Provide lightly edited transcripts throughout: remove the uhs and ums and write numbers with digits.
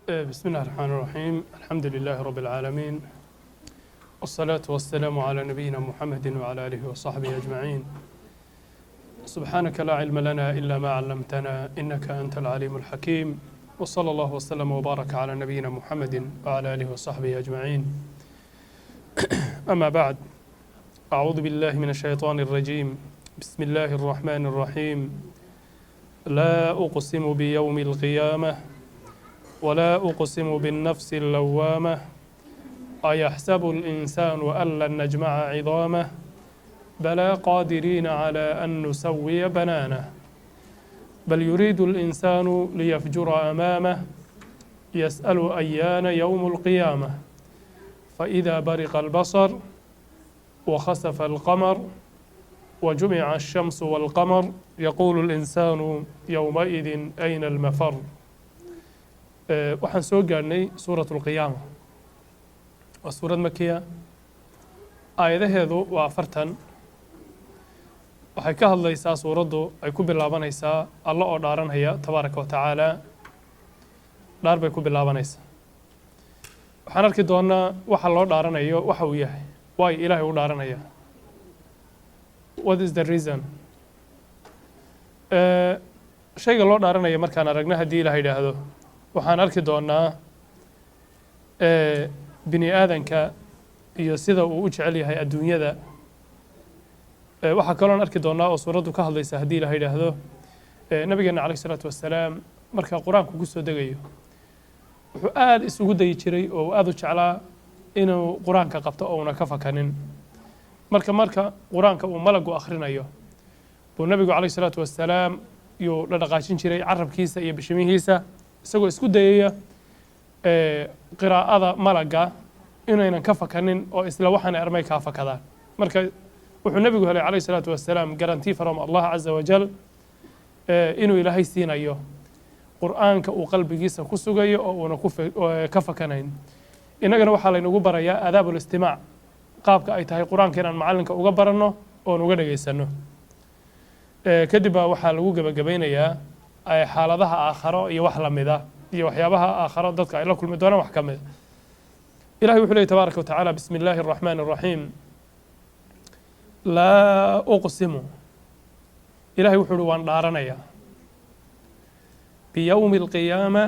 بسم الله الرحمن الرحيم. الحمد لله رب العالمين، والصلاة والسلام على نبينا محمد وعلى آله وصحبه أجمعين. سبحانك لا علم لنا إلا ما علمتنا إنك أنت العليم الحكيم، وصلى الله وسلم وبارك على نبينا محمد وعلى آله وصحبه أجمعين. أما بعد، أعوذ بالله من الشيطان الرجيم. بسم الله الرحمن الرحيم. لا أقسم بيوم القيامة ولا أقسم بالنفس اللوامة أيحسب الإنسان أن لن نجمع عظامه بلى قادرين على أن نسوي بنانه بل يريد الإنسان ليفجر أمامه يسأل أيان يوم القيامة فإذا برق البصر وخسف القمر وجمع الشمس والقمر يقول الإنسان يومئذ أين المفر. waxaan soo gaadhnay suuratu lqiyaama. waa suurad makiya, aayadaheedu waa 40. waxay ka hadlaysaa suuraddu, ay ku bilaabanaysaa alla oo dhaaranaya tabaaraka wa tacaala. dhaar bay ku bilaabanaysaa. waxaan arki doonaa waxa loo dhaaranayo waxa uu yahay, waayo ilaahay u dhaaranaya. What is the reason? shayga loo dhaaranaya markaan aragna haddii ilaah yidhaahdo, waxaan arki doonaa bini aadanka iyo sida uu u jecel yahay adduunyada. waxaa kaloon arki doonaa oo suuraddu ka hadlaysa haddii ilaah yidhaahdo, nabigeena calayhi salaatu wassalaam marka qur-aanku ku soo degayo wuxuu aad isugu dayi jiray oo aad u jeclaa inuu qur-aanka qabto oo una ka fakanin. marka qur-aanka uu malagu akhrinayo buu nabigu calayhi salaatu wassalaam yuu la dhaqaajin jiray carabkiisa iyo bishimihiisa, isagoo isku dayaya qiraa'ada malaga inaynan ka fakanin oo isla waxaana armay kaa fakadaan. marka wuxuu nabigu helay calayhi salaatu wassalaam garantii from allah caza wajal inuu ilaahay siinayo qur'aanka uu qalbigiisa ku sugayo oo uuna ka fakanayn. innagana waxaa laynagu barayaa aadaab ulistimaac, qaabka ay tahay qur-aanka inaan macallinka uga baranno oon uga dhegaysanno. kadib baa waxaa lagu gebagabaynayaa xaaladaha aakharo iyo wax lamida iyo waxyaabaha aakharo dadka ay la kulmi doonaan wax ka mida. ilahay wuxuu leeyay tabaaraka wa tacaala, bismi illaahi araxmaani araxiim. laa uqsimu, ilahay wuxuu uhi waan dhaaranayaa biyowmi alqiyaama,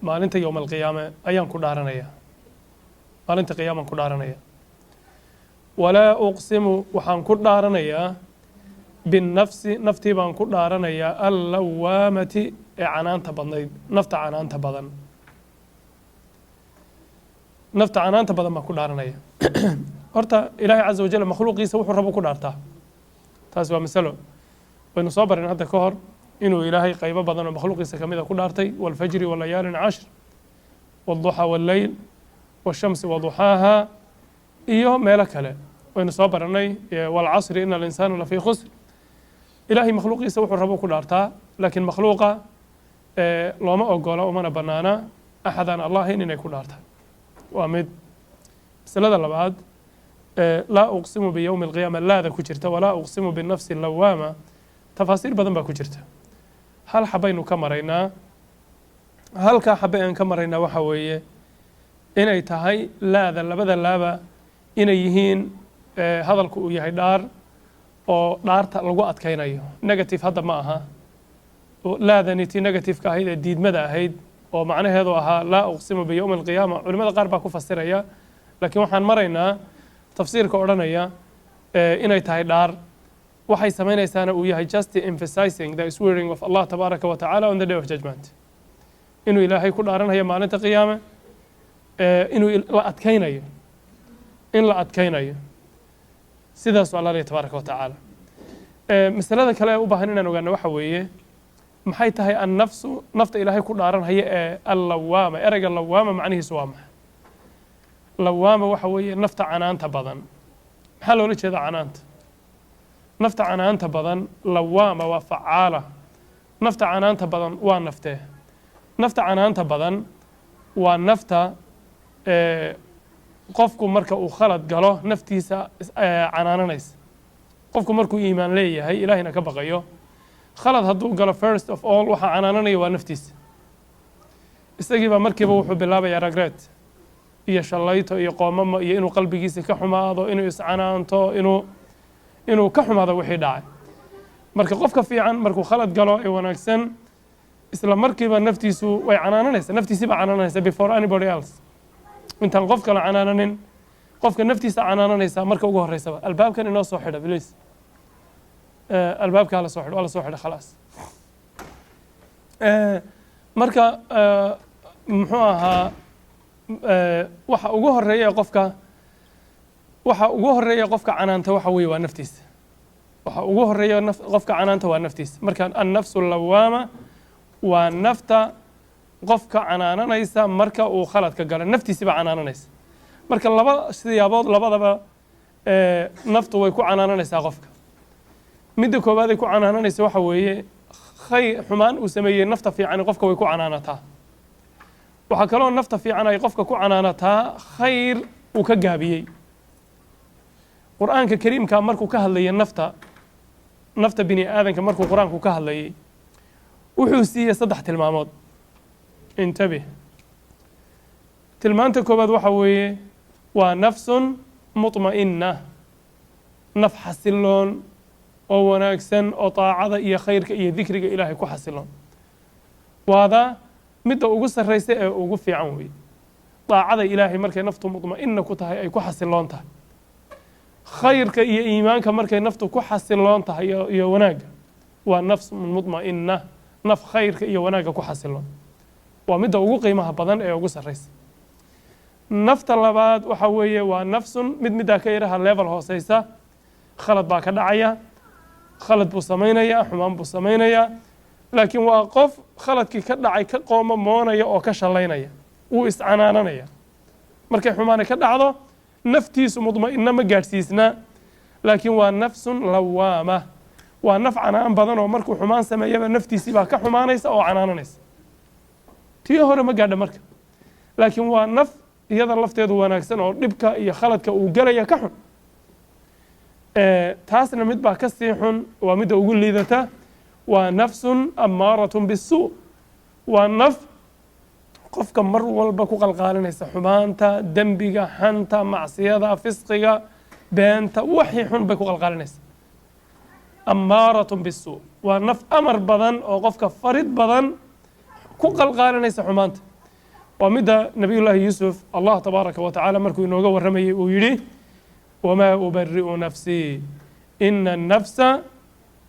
maalinta yowma alqiyaame ayaan ku dhaaranayaa, maalinta qiyaamaan ku dhaaranaya. walaa uqsimu, waxaan ku dhaaranayaa binnafsi, naftii baan ku dhaaranayaa allawaamati ee canaanta badnayd, nafta canaanta badan, nafta canaanta badan baan ku dhaaranaya. horta ilaahay caza wajal makhluuqiisa wuxuu rabo ku dhaartaa, taasi waa masalo waynu soo barin hadda ka hor inuu ilaahay qaybo badan oo makhluuqiisa kamida ku dhaartay, walfajri walayaalin cashr walduxa walleyl washamsi waduxaaha iyo meelo kale waynu soo baranay, walcasri ina alinsaana lafii khusr. ilaahay makhluuqiisa wuxuu rabo ku dhaartaa, laakiin makhluuqa looma ogola, umana banaana axadaan allahin inay ku dhaartaan. waa mid. masalada labaad, laa uqsimu biyowmi alqiyaama, laada ku jirta walaa uqsimu binafsi lawaama, tafaasiir badan baa ku jirta. hal xabaynu ka maraynaa. halkaa xabay aan ka maraynaa waxa weeye inay tahay laada, labada laaba inay yihiin hadalku uu yahay dhaar oo dhaarta lagu adkaynayo. negative hadda ma aha, laadani tii negativeka ahayd ee diidmada ahayd oo macnaheedu ahaa laa uqsimu biyowmi alqiyaama, culimada qaar baa ku fasiraya, laakiin waxaan maraynaa tafsiirka odhanaya inay tahay dhaar. waxay samaynaysaana uu yahay just emphasizing the swearing of Allah tabaaraka wa tacaala on the day of judgment, inuu ilaahay ku dhaaranayo maalinta qiyaame, inuu la adkaynayo, in la adkaynayo. sidaasuu alla leeyahay tabaaraka wa tacaala. masalada kale ee u baahan inaan ogaano waxa weeye maxay tahay annafsu, nafta ilaahay ku dhaaranhaya ee allawaama. ereyga lawaama macnihiisu waa maxay? lawaama waxa weeye nafta canaanta badan. maxaa loola jeeda canaanta? nafta canaanta badan, lawaama waa facaala. nafta canaanta badan waa naftee? nafta canaanta badan waa nafta qofku marka uu khalad galo naftiisa canaananaysa. qofku markuu iimaan leeyahay ilaahayna ka baqayo, khalad hadduu galo first of all waxaa canaananaya waa naftiisa. isagii baa markiiba wuxuu bilaabayaa regret iyo shallayto iyo qoomamo iyo inuu qalbigiisa ka xumaado inuu iscanaanto inuu ka xumaado wixii dhacay marka qofka fiican markuu khalad galo ee wanaagsan isla markiiba naftiisu way canaananaysaa naftiisii baa canaananaysa before anybody else intaan qof kale canaananin qofka naftiisa canaananaysaa marka ugu horreysaba albaabkan inoo soo xidha please albaabka hala soo xidho waa la soo xidha khalaas marka muxuu ahaa waxa ugu horeeya qofka canaanta waxa weeye waa naftiisa waxa ugu horeeya qofka canaanta waa naftiisa marka annafsu lawaama waa nafta qofka canaananaysa marka uu khaladka galo naftiisi baa canaananaysa marka laba siyaabood labadaba naftu way ku canaananaysaa qofka midda koowaad ay ku canaananaysa waxa weeye xumaan uu sameeyey nafta fiican qofka way ku canaanataa waxaa kaloo nafta fiican ay qofka ku canaanataa khayr uu ka gaabiyey qur'aanka kariimka markuu ka hadlayay nafta bini aadanka markuu qur-aanku ka hadlayay wuxuu siiyey 3 tilmaamood intabih tilmaanta koowaad waxa weeye waa nafsun mutma'inna naf xasiloon oo wanaagsan oo taacada iyo khayrka iyo dikriga ilaahay ku xasiloon waada midda ugu sarreysa ee ugu fiican weeye taacada ilaahay markay naftu mutma'inna ku tahay ay ku xasiloon tahay khayrka iyo iimaanka markay naftu ku xasiloon tahay iyo wanaagga waa nafs mutma'inna naf khayrka iyo wanaagga ku xasiloon waa midda ugu qiimaha badan ee ugu sarreysa nafta labaad waxa weeye waa nafsun middaa ka yaraha level hooseysa khalad baa ka dhacaya khalad buu samaynayaa xumaan buu samaynayaa laakiin waa qof khaladkii ka dhacay ka qoomamoonaya oo ka shallaynaya wuu iscanaananaya markay xumaani ka dhacdo naftiisu mudma'inna ma gaadhsiisna laakiin waa nafsun lawaama waa naf canaan badan oo markuu xumaan sameeyaba naftiisii baa ka xumaanaysa oo canaananaysa tii hore ma gaadha marka laakiin waa naf iyada lafteedu wanaagsan oo dhibka iyo khaladka uu galaya ka xun taasna mid baa ka sii xun waa midda ugu liidata waa nafsun ammaaratun bisuu waa naf qofka mar walba ku qalqaalinaysa xumaanta dembiga xanta macsiyada fisqiga beenta wixii xun bay ku qalqaalinaysa ammaaratun bisuu waa naf amar badan oo qofka farid badan ku qalqaalinaysa xumaanta waa midda nabiyullaahi yuusuf allah tabaaraka wa tacaala markuu inooga warramayay uu yidhi wamaa ubari'u nafsii ina annafsa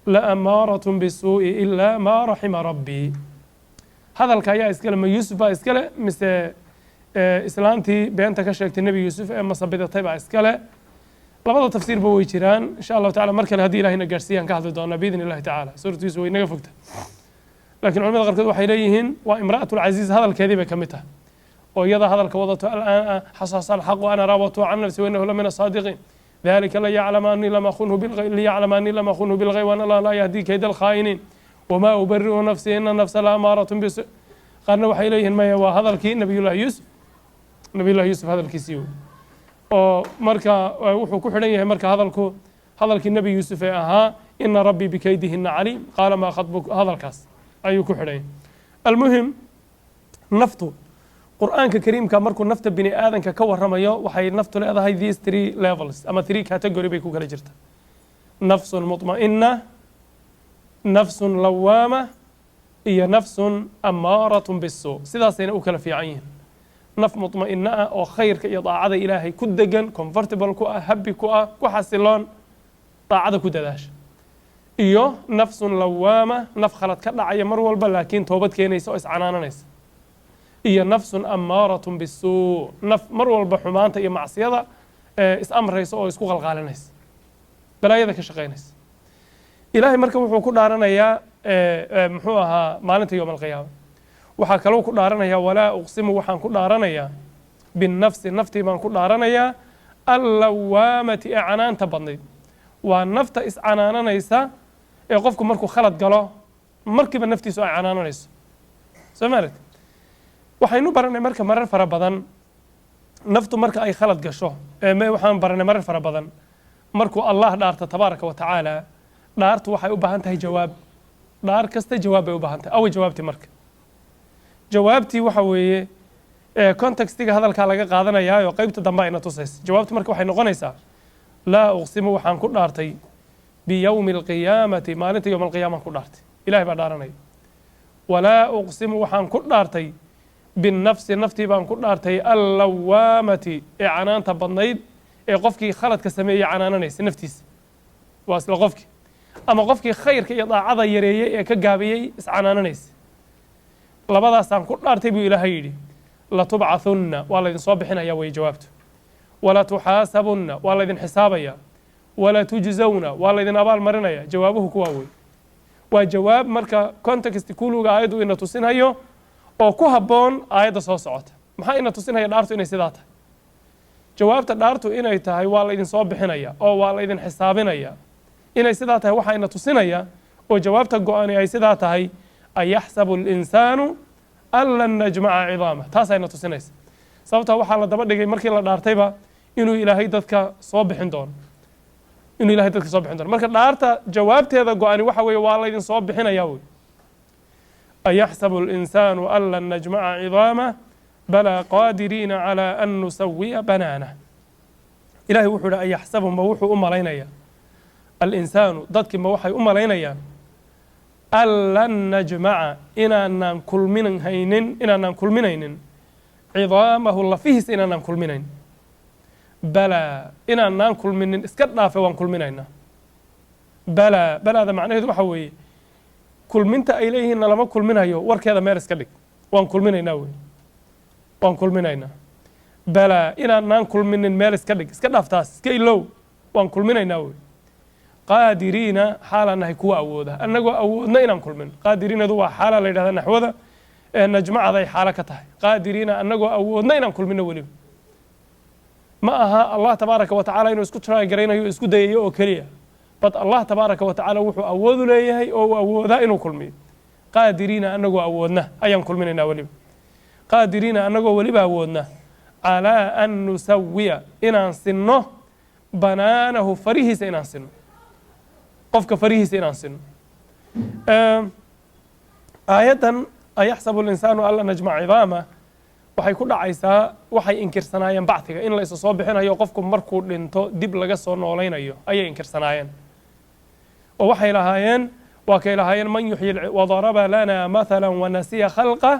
laamaaratun bisuu'i ilaa maa raxima rabbii hadalka ayaa iskale ma yuusuf baa iskale mise islaantii beenta ka sheegtay nebi yuusuf ee masabidatay baa iskale labada tafsiirba way jiraan insha allahu tacala mar kale haddii ilahayna gaarsiiyaan ka hadli doonaa biidni illahi tacaala suuratiisu way naga fogta laakiin culamada qaarkood waxay leeyihiin waa imra'atu lcaziiz hadalkeedii bay ka mid tahay oo iyada hadalka wadato al'aana xasasa alxaqu ana raawatu can nafsi wainahu la min asaadiqiin dalika liyaclama anii lam akhunhu bilghay waan allah laa yahdii kayda alkhaa'iniin wamaa ubari'u nafsi ina nafsa la amaaratun bisu qaarna waxay leeyihiin maya waa hadalkii nabiyullahi yuusuf hadalkiisii wey oo marka wuxuu ku xidhan yahay marka hadalkii nebi yuusuf ee ahaa ina rabbii bikaydihinna caliim qaala maa khatbuk hadalkaas ayuu ku xidhan yahay almuhim naftu qur'aanka kariimka markuu nafta bini aadanka ka warramayo waxay naftu leedahay these 3 levels ama 3 category bay ku kala jirta nafsun mutma'inna nafsun lawaama iyo nafsun ammaaratun bisuu sidaasayna u kala fiican yihiin naf mutma'inna ah oo khayrka iyo daacada ilaahay ku degan comfortable ku ah happy ku ah ku xasiloon daacada ku dadaasha iyo nafsun lawaama naf khalad ka dhacaya mar walba laakiin toobad keenaysa oo iscanaananaysa iyo nafsun ammaaratun bisuu naf mar walba xumaanta iyo macsiyada is amraysa oo isku qalqaalinaysa balaayada ka shaqaynaysa ilaahay marka wuxuu ku dhaaranayaa muxuu ahaa maalinta yowma alqiyaama waxaa kaloo ku dhaaranayaa walaa uqsimu waxaan ku dhaaranayaa binnafsi naftii baan ku dhaaranayaa allawaamati ee canaanta badnayd waa nafta iscanaananaysa ee qofku markuu khalad galo markiiba naftiisu ay canaananayso soo maalit waxaynu baranay marka marar fara badan naftu marka ay khalad gasho waxaan baranay marar fara badan markuu allah dhaarta tabaaraka wa tacaala dhaartu waxay u baahan tahay jawaab dhaar kasta jawaab bay u baahan tahay away jawaabti marka jawaabtii waxa weeye contextiga hadalkaa laga qaadanayaayo qaybta dambe ayna tusaysa jawaabtu marka waxay noqonaysaa laa uqsimu waxaan ku dhaartay biyowmi alqiyaamati maalinta yowm alqiyaama ku dhaartay ilahay baa dhaaranaya walaa uqsimu waxaan ku dhaartay binnafsi naftii baan ku dhaartay allawaamati ee canaanta badnayd ee qofkii khaladka sameeyey canaananaysa naftiisa waa isla qofkii ama qofkii khayrka iyo daacada yareeyey ee ka gaabiyey iscanaananaysa labadaasaan ku dhaartay buu ilaahay yidhi latubcathunna waa laydin soo bixinaya way jawaabtu walatuxaasabunna waa laydin xisaabaya walatujzawna waa laydin abaal marinaya jawaabuhu kuwaa wey waa jawaab marka context kuluga aayaddu ina tusinayo oo ku habboon aayadda soo socota maxaa ina tusinaya dhaartu inay sidaa tahay jawaabta dhaartu inay tahay waa laydin soo bixinaya oo waa laydin xisaabinaya inay sidaa tahay waxaa ina tusinaya oo jawaabta go-ani ay sidaa tahay ayaxsabu alinsaanu an lan najmaca cidaama taas ayna tusinaysa sababtaa waxaa la daba dhigay markii la dhaartayba inuu ilaahay dadka soo bixin doono marka dhaarta jawaabteeda go-ani waxa weeye waa laydin soo bixinaya wey ayaxsabu alinsaanu an lan najmaca cidaama balaa qaadiriina calaa an nusawiya banaana ilahay wuxuu ihi ayaxsabu ma wuxuu u malaynaya alinsaanu dadkii ma waxay u malaynayaan an lan najmaca inaanaan kulminaynin cidaamahu lafihiisa inaanaan kulminayn balaa inaanaan kulminin iska dhaafe waan kulminaynaa balaada macnaheedu waxa weeye kulminta ay leeyihiinna lama kulminayo warkeeda meel iska dhig waan kulminaynaa wey waan kulminaynaa balaa inaanaan kulminin meel iska dhig iska dhaaftaas iska ilow waan kulminaynaa wey qaadiriina xaalaan nahay kuwa awooda annagoo awoodna inaan kulmin qaadiriinadu waa xaala la yidhahda naxwada ee najmacaday xaalo ka tahay qaadiriina annagoo awoodna inaan kulmino weliba ma aha allah tabaaraka wa tacala inuu isku trygaraynayo isku dayayo oo keliya bad allah tabaaraka wa tacala wuxuu awoodu leeyahay oo uu awoodaa inuu kulmiyo qaadiriina annagoo awoodna ayaan kulminaynaa weliba qaadiriina annagoo weliba awoodna calaa an nusawiya inaan sinno banaanahu farihiisa inaan sinno qofka farihiisa inaan sinno aayaddan ayaxsabu alinsaanu an lan najmaca cidaama waxay ku dhacaysaa waxay inkirsanaayeen bacdiga in la isa soo bixinayo qofku markuu dhinto dib laga soo noolaynayo ayay inkirsanaayeen oo waxay lahaayeen waa kay lahaayeen man yuxyi wadaraba lana mathala wanasiya khalqa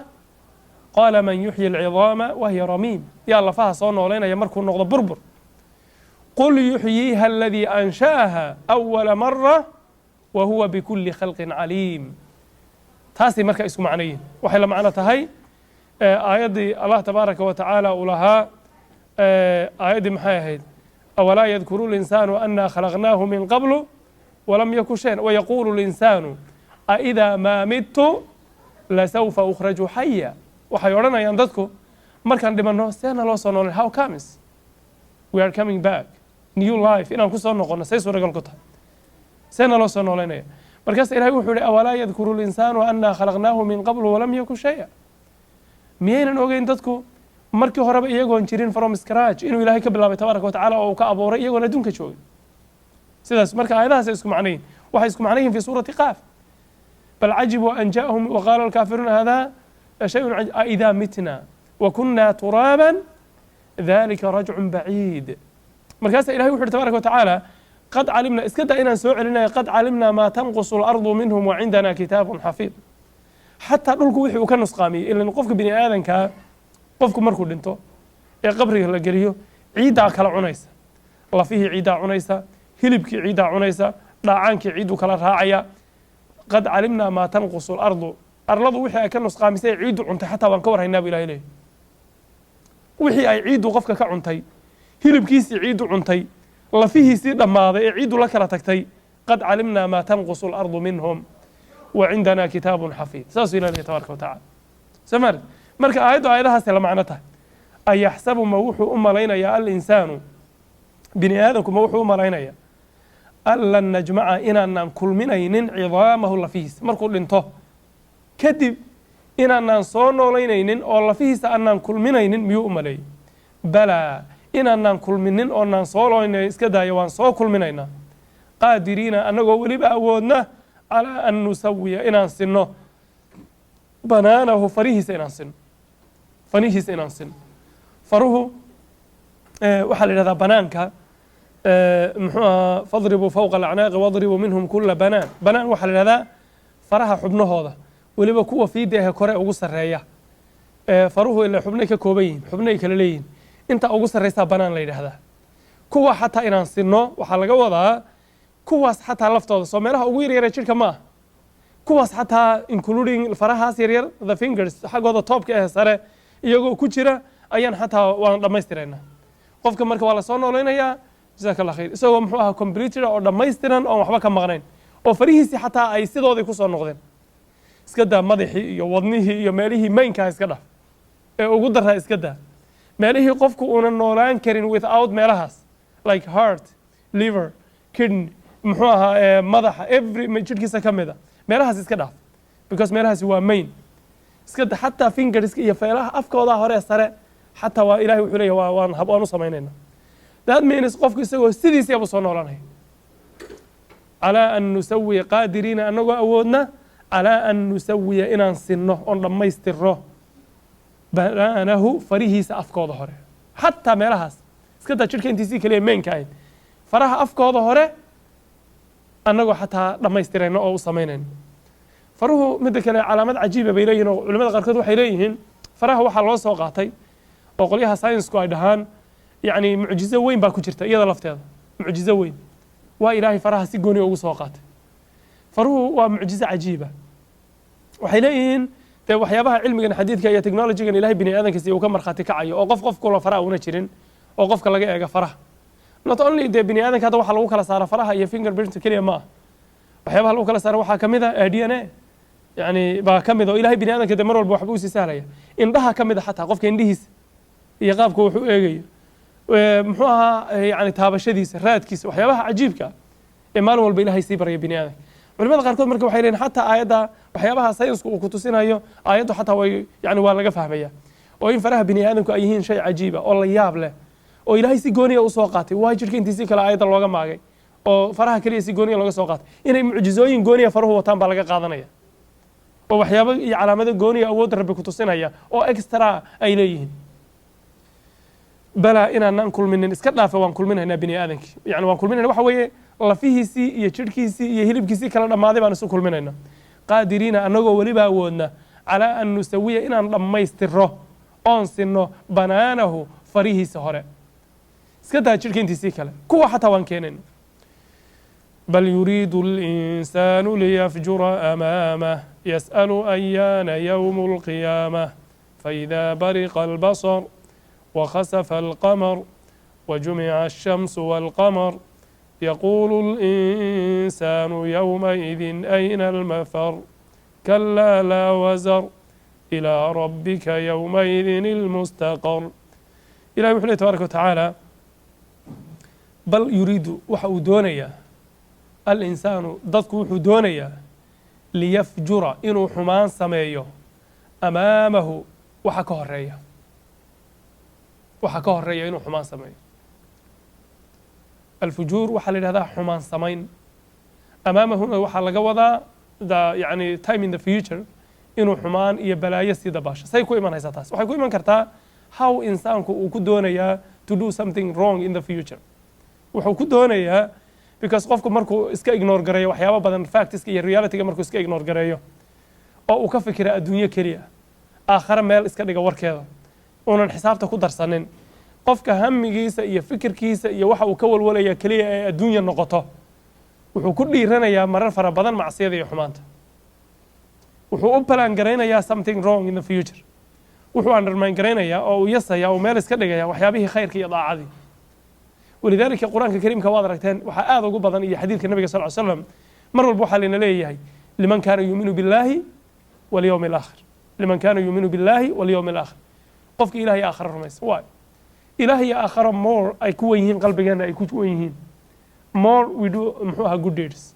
qaala man yuxyi alcidaama wahiya ramiim yaa lafaha soo noolaynaya markuu noqdo burbur qul yuxyiiha aladii ansha'aha awala mara wa huwa bikulli khalqin caliim taasay marka isku macnayiin waxay la macno tahay aayaddii allah tabaaraka wa tacaala uu lahaa aayaddii maxay ahayd awalaa yadkuru linsaanu annaa khalaqnaahu min qablu walam yaku shayan wayaquulu linsaanu aidaa maa midtu lasawfa ukhraju xaya waxay odhanayaan dadku markaan dhimanno seena loo soo noolay how comes we are coming back new life inaan ku soo noqono say suuragal ku tahay seena loo soo noolaynaya markaas ilahay wuxuu ihi awalaa yadkuru linsaanu annaa khalaqnaahu min qablu walam yaku shaya miyaynan ogeyn dadku markii horeba iyagoon jirin from scratch inuu ilaahay ka bilaabay tabaaraka wa tacala oo uu ka abuuray iyagoon adduunka joogin sidaas marka aayadahaasay isku macnayiin waxay isku macnayihin fi suurati qaaf bal cajibuu an ja'ahum waqaala alkaafiruuna hada shayun aidaa mitna wa kunna turaaban dalika rajcun baciid markaasa ilahay wuxu uhi tabaaraka wa tacaala qad calimna iska daa inaan soo celinaya qad calimnaa maa tanqusu alardu minhum wa cindana kitaabun xafiid xataa dhulku wixii uu ka nusqaamiyey ilan qofka bini aadankaa qofku markuu dhinto ee qabriga la geliyo ciiddaa kala cunaysa lafihii ciiddaa cunaysa hilibkii ciiddaa cunaysa dhaacaankii ciidduu kala raacaya qad calimnaa maa tanqusu alardu arladu wixii ay ka nusqaamisay ee ciiddu cuntay xataa waan ka warhaynaa bu ilahay leeyahy wixii ay ciiddu qofka ka cuntay hilibkiisii ciiddu cuntay lafihiisii dhammaaday ee ciiddu la kala tagtay qad calimnaa maa tanqusu alardu minhum wa cindana kitaabun xafiid saasuu ilah leeyahy tabaaraka wa tacala somaali marka aayaddu aayadahaasay la macno tahay ayaxsabu ma wuxuu u malaynayaa alinsaanu bini aadamku ma wuxuu u malaynayaa an lan najmaca inaanaan kulminaynin cidaamahu lafihiisa markuu dhinto kadib inaanaan soo noolaynaynin oo lafihiisa aanaan kulminaynin miyuu u maleeyey balaa inaanaan kulminin oonaan soo noolaynay iska daaya waan soo kulminaynaa qaadiriina annagoo weliba awoodna calaa an nusawiya inaan sinno بنانه فريه سينانسن فنيه سينانسن فروه وحل هذا بنانك فاضربوا فوق الأعناق واضربوا منهم كل بنان وحل هذا فرها حبنه هذا ولما كوا في ده كره أقص الرأي فروه إلا حبنيك كوبين حبنيك للين أنت أقص الرئيس بنان ليه هذا كوا حتى إنان سنه وحلقة وضع كواس حتى لفظه صوميلها أقوير يرجع كمان كواس حتى including الفرها سيرير the fingers حقه the top كهسره يجو كشرة أيان حتى وما يسترينا قف كمرك ولا صون ولا يا جزاك الله خير سوى محوها كمبيوتر أو لما يسترن أو محبك مغنين أو فريه حتى أي سيدو ذي كوسون نقدين اسكده مدحي يوضنيه يماله مين كان اسكده وقدرها اسكده ماله قفكو أن النوران كرين without مالهاس like heart liver kidney محوها مدح every مجد كيسا كمدا مالهاس اسكده because مالهاس هو مين اسكده حتى fingers يفعلها أفكا وضع هوري السرع حتى وإلهي وحوليه وان هبقانو سمينينا that means قفكو يسوي سيديس يابو صنورانه على أن نسوي قادرين أن نقول أودنا على أن نسوي إنان سنه أن لما يستره بنانه فريه سأفكا ظهره حتى مالهاس اسكده شركة انتسي كليه مين كاين فرها أفكا ظهره أن نقول حتى لما يسترينه أو سمينين فروه مدك علامات عجيبة بيليهن علماء قاركود waxay leeyihiin faraha waxa loo soo qaatay oo qoliyaha science ku ay dhahaan yani mucjizo weyn baa ku jirta iyada lafteeda mucjizo weyn waa ilaahay faraha si gooni ugu soo qaatay faruhu waa mucjizo cajiiba waxay leeyihiin te waxyaabaha cilmigan xadiidka iyo technology-gan ilaahay bini aadankiisa uu ka marxaati kacayo oo qof kula faraha una jirin oo qofka laga eega faraha not only de bini aadanka waxa lagu kala saara faraha iyo fingerprint kaliya ma waxyaabaha lagu kala saara waxa kamid ah DNA يعني با كميد إلهي بني آدم كده مرة والبوح بوسي سهلة إندها كميد حتى قف كإنديس يقابك وحو إيجي محوها يعني تهاب الشديس راد كيس وحيابها عجيب كا إيمان والبإلهي سيبر يا بني آدم ولماذا قاركود مركب حيلين حتى آياتها وحيابها ساينس وكتوسينها يو آياته حتى يعني ولا فهمية وإن فرها بني آدم كأيهين شيء عجيبة والله ياب له وإلهي سيجوني وسوقاتي واجر كنتي سيكلا آيات الواقع معي وفرها كلي سيجوني لوجا سوقات إن معجزوين جوني فرهو وطن بلقى قاضنية وحيابا علامات جوني أود ربي كتوسينها أو إكسترا أي ليهن بلا إن ننقل من إسكتنا فوان كل منها بني آدم يعني وان كل منها وحوي الله فيه سي يشركي سي يهلب كسي كلام ما ذي بنسو كل منها قادرين أن نجوا ولبا ودنا على أن نسوي إن لما يستره أنسنه بنانه فريه سهرة إسكتها يشركي أنت سي كلام كوا حتى وان كينن بل يريد الإنسان ليفجر أمامه يسأل أيان يوم القيامة فإذا برق البصر وخسف القمر وجمع الشمس والقمر يقول الإنسان يومئذ أين المفر كلا لا وزر إلى ربك يومئذ المستقر إلى محله تبارك وتعالى بل يريد وحو دونيا الإنسان ضدك وحو دونيا ليفجر إنه حمان سميه أمامه وحكاه الرئيه وحكاه الرئيه إنه حمان سميه الفجور وحل هذا حمان سمين أمامه وحل جوضا ده يعني time in the future إنه حمان يبلايا سيدا باش سيكون إيمان هيساتاس وحيكون إيمان كرتا how إنسان كودونيا to do something wrong in the future وحكودونيا because qofku markuu iska ignore gareeyo waxyaabo badan facts iyo reality markuu iska ignore gareeyo oo uu ka fikira adduunyo kaliya aakhira meel iska dhiga warkeeda oonan xisaabta ku darsanin qofka hamigiisa iyo fikirkiisa iyo waxa uu ka walwalaya kaliya ee adduunyo noqoto wuxuu ku dhiiranayaa marar fara badan macsiyada iyo xumaanta wuxuu u plan gareynayaa something wrong in the future wuxuu undermine gareynayaa oo uu yasaya oo meel iska dhigaya waxyaabihii khayrka iyo daacadii ولذلك القرآن الكريم كوادركتين وحآذ قبضا إلى حديث النبي صلى الله عليه وسلم مر البوحة لنا ليه لمن كان يؤمن بالله واليوم الآخر لمن كان يؤمن بالله واليوم الآخر قفك إلهي آخر الرميس واي إلهي آخر more أي كويهين قلبي جانا أي كويهين more we do محوها good deeds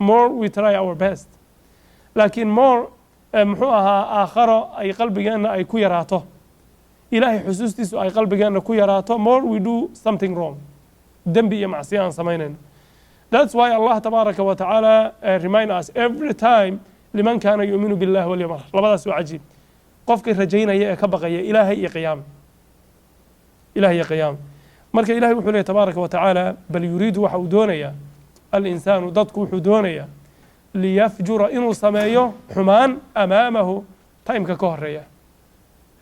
more we try our best لكن more محوها آخر أي قلبي جانا أي كويراته إلهي حسوستيس أي قلبي جانا كويراته more we do something wrong دنبي معصيان سمينين that's why Allah تبارك وتعالى remind us every time liman kaana yu'minu billahi walyawm aakhir labadaas waa cajiib qofkii rajaynaya ee ka baqaya ilaahay iyo qiyaama ilaahay iyo qiyaama marka ilaahay wuxuu leeyahay tabaaraka wa tacaala bal yuriidu waxa uu doonayaa alinsaanu dadku wuxuu doonayaa liyafjura inuu sameeyo xumaan amaamahu timeka ka horeeya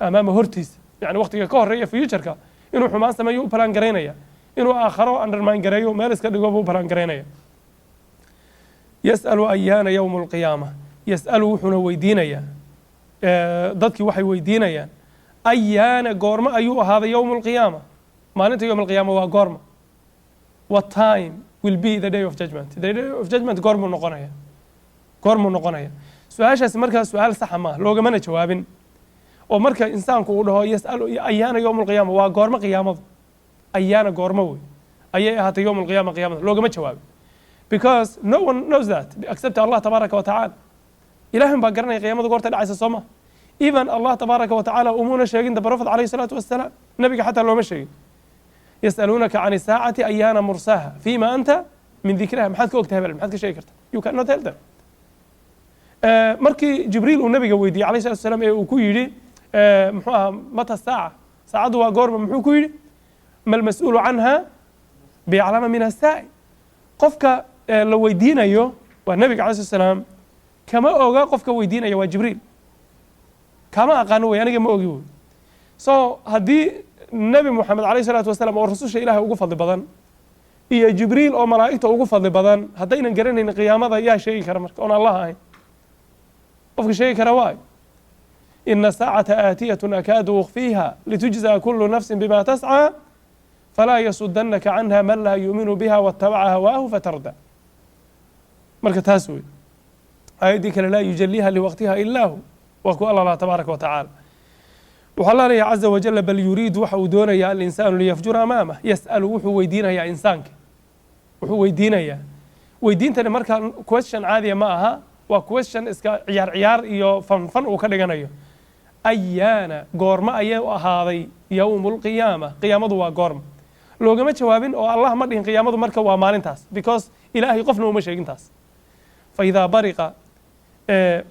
amaama hortiisa yani waqtiga ka horeeya futureka inuu xumaan sameeyo u balaan garaynaya inuu aakharo undermine gareeyo meel iska dhigo buu balaan garaynaya yas'alu ayaana yowmu alqiyaama yas'alu wuxuuna weydiinayaa dadkii waxay weydiinayaan ayaana goormo ayuu ahaaday yowmu alqiyaama maalinta yowm alqiyaama waa goorma what time will be the day of judgment the day of judgment goormuu noqonaya su-aashaasi markaa su-aal saxa maaha loogamana jawaabin oo marka insaanku uu dhaho yas'alu ayaana yowm alqiyaama waa goormo qiyaamadu ayaana goormo wey ayay ahaatay yowm alqiyaama qiyaamada loogama jawaabin because no one knows that except Allah tabaaraka wa ta'ala ilaahay baa garanaya qiyaamada goorta dhacaysa soo ma even Allah tabaaraka wa ta'ala umuna sheegin the prophet alayhi salatu wassalam nabiga xataa looma sheegin yas'alunaka 'ani saa'ati ayana mursaha fima anta min dhikraha maxaad ka ogtahay bal maxaad ka sheegi kartaa you cannot tell them markii jibriil uu nabiga weydiiyey alayhi salatu wassalam ee uu ku yidhi muxuu ahaa mata saaca saacadu waa goorma muxuu ku yidhi mal mas'uulu canha biaclama min asaa'i qofka la weydiinayo waa nabiga alayhi salatu wassalam kama oga qofka weydiinaya waa jibriil kama aqaano way aniga ma ogi wey so haddii nabi moxamed alayhi salaatu wasalaam oo rasusha ilaahay ugu fadli badan iyo jibriil oo malaa'igta ugu fadli badan haddaynan garanaynin qiyaamada yaa sheegi kara marka oon allah ahayn qofka sheegi kara waay ina saacata aatiyatun akaadu ukhfiiha litujzaa kullu nafsin bima tascaa falaa yasudanaka canha man laa yu'minu biha wattabaca hawaahu fatarda marka taas wey aayaddii kale laa yujaliiha liwaqtiha ilaa hu waa ku allah tabaaraka wa tacaala wuxuu allah leeyahay caza wajalla bal yuriidu waxa uu doonayaa alinsaanu liyafjura amaamah yas'alu wuxuu weydiinayaa insaanka wuxuu weydiinayaa weydiintani markaa question caadiya ma aha waa question iska ciyaar iyo fanfan uu ka dhiganayo ayaana goorma ayay ahaaday yowmu lqiyaama qiyaamadu waa goorma loogama jawaabin oo allah ma dhihin qiyaamadu marka waa maalintaas because ilaahay qofna uma sheegin taas faidaa bariqa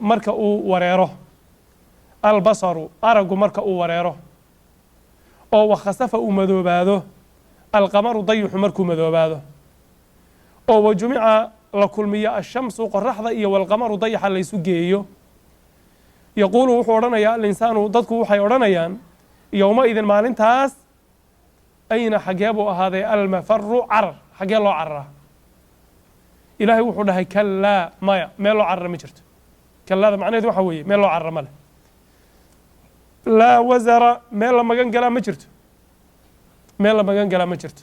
marka uu wareero albasaru aragu marka uu wareero oo wakhasafa uu madoobaado alqamaru dayixu markuu madoobaado oo wajumica la kulmiyo ashamsu qoraxda iyo walqamaru dayaxa laysu geeyo yaquulu wuxuu odhanayaa alinsaanu dadku waxay odhanayaan yowma idin maalintaas ayna xagee buu ahaaday almafaru carar xagee loo cararaa ilaahay wuxuu dhahay kallaa maya meel loo carara ma jirto kallaada macnaheedu waxa weeye meel loo carara ma leh laa wasara meel la magan galaa ma jirto meel la magan galaa ma jirto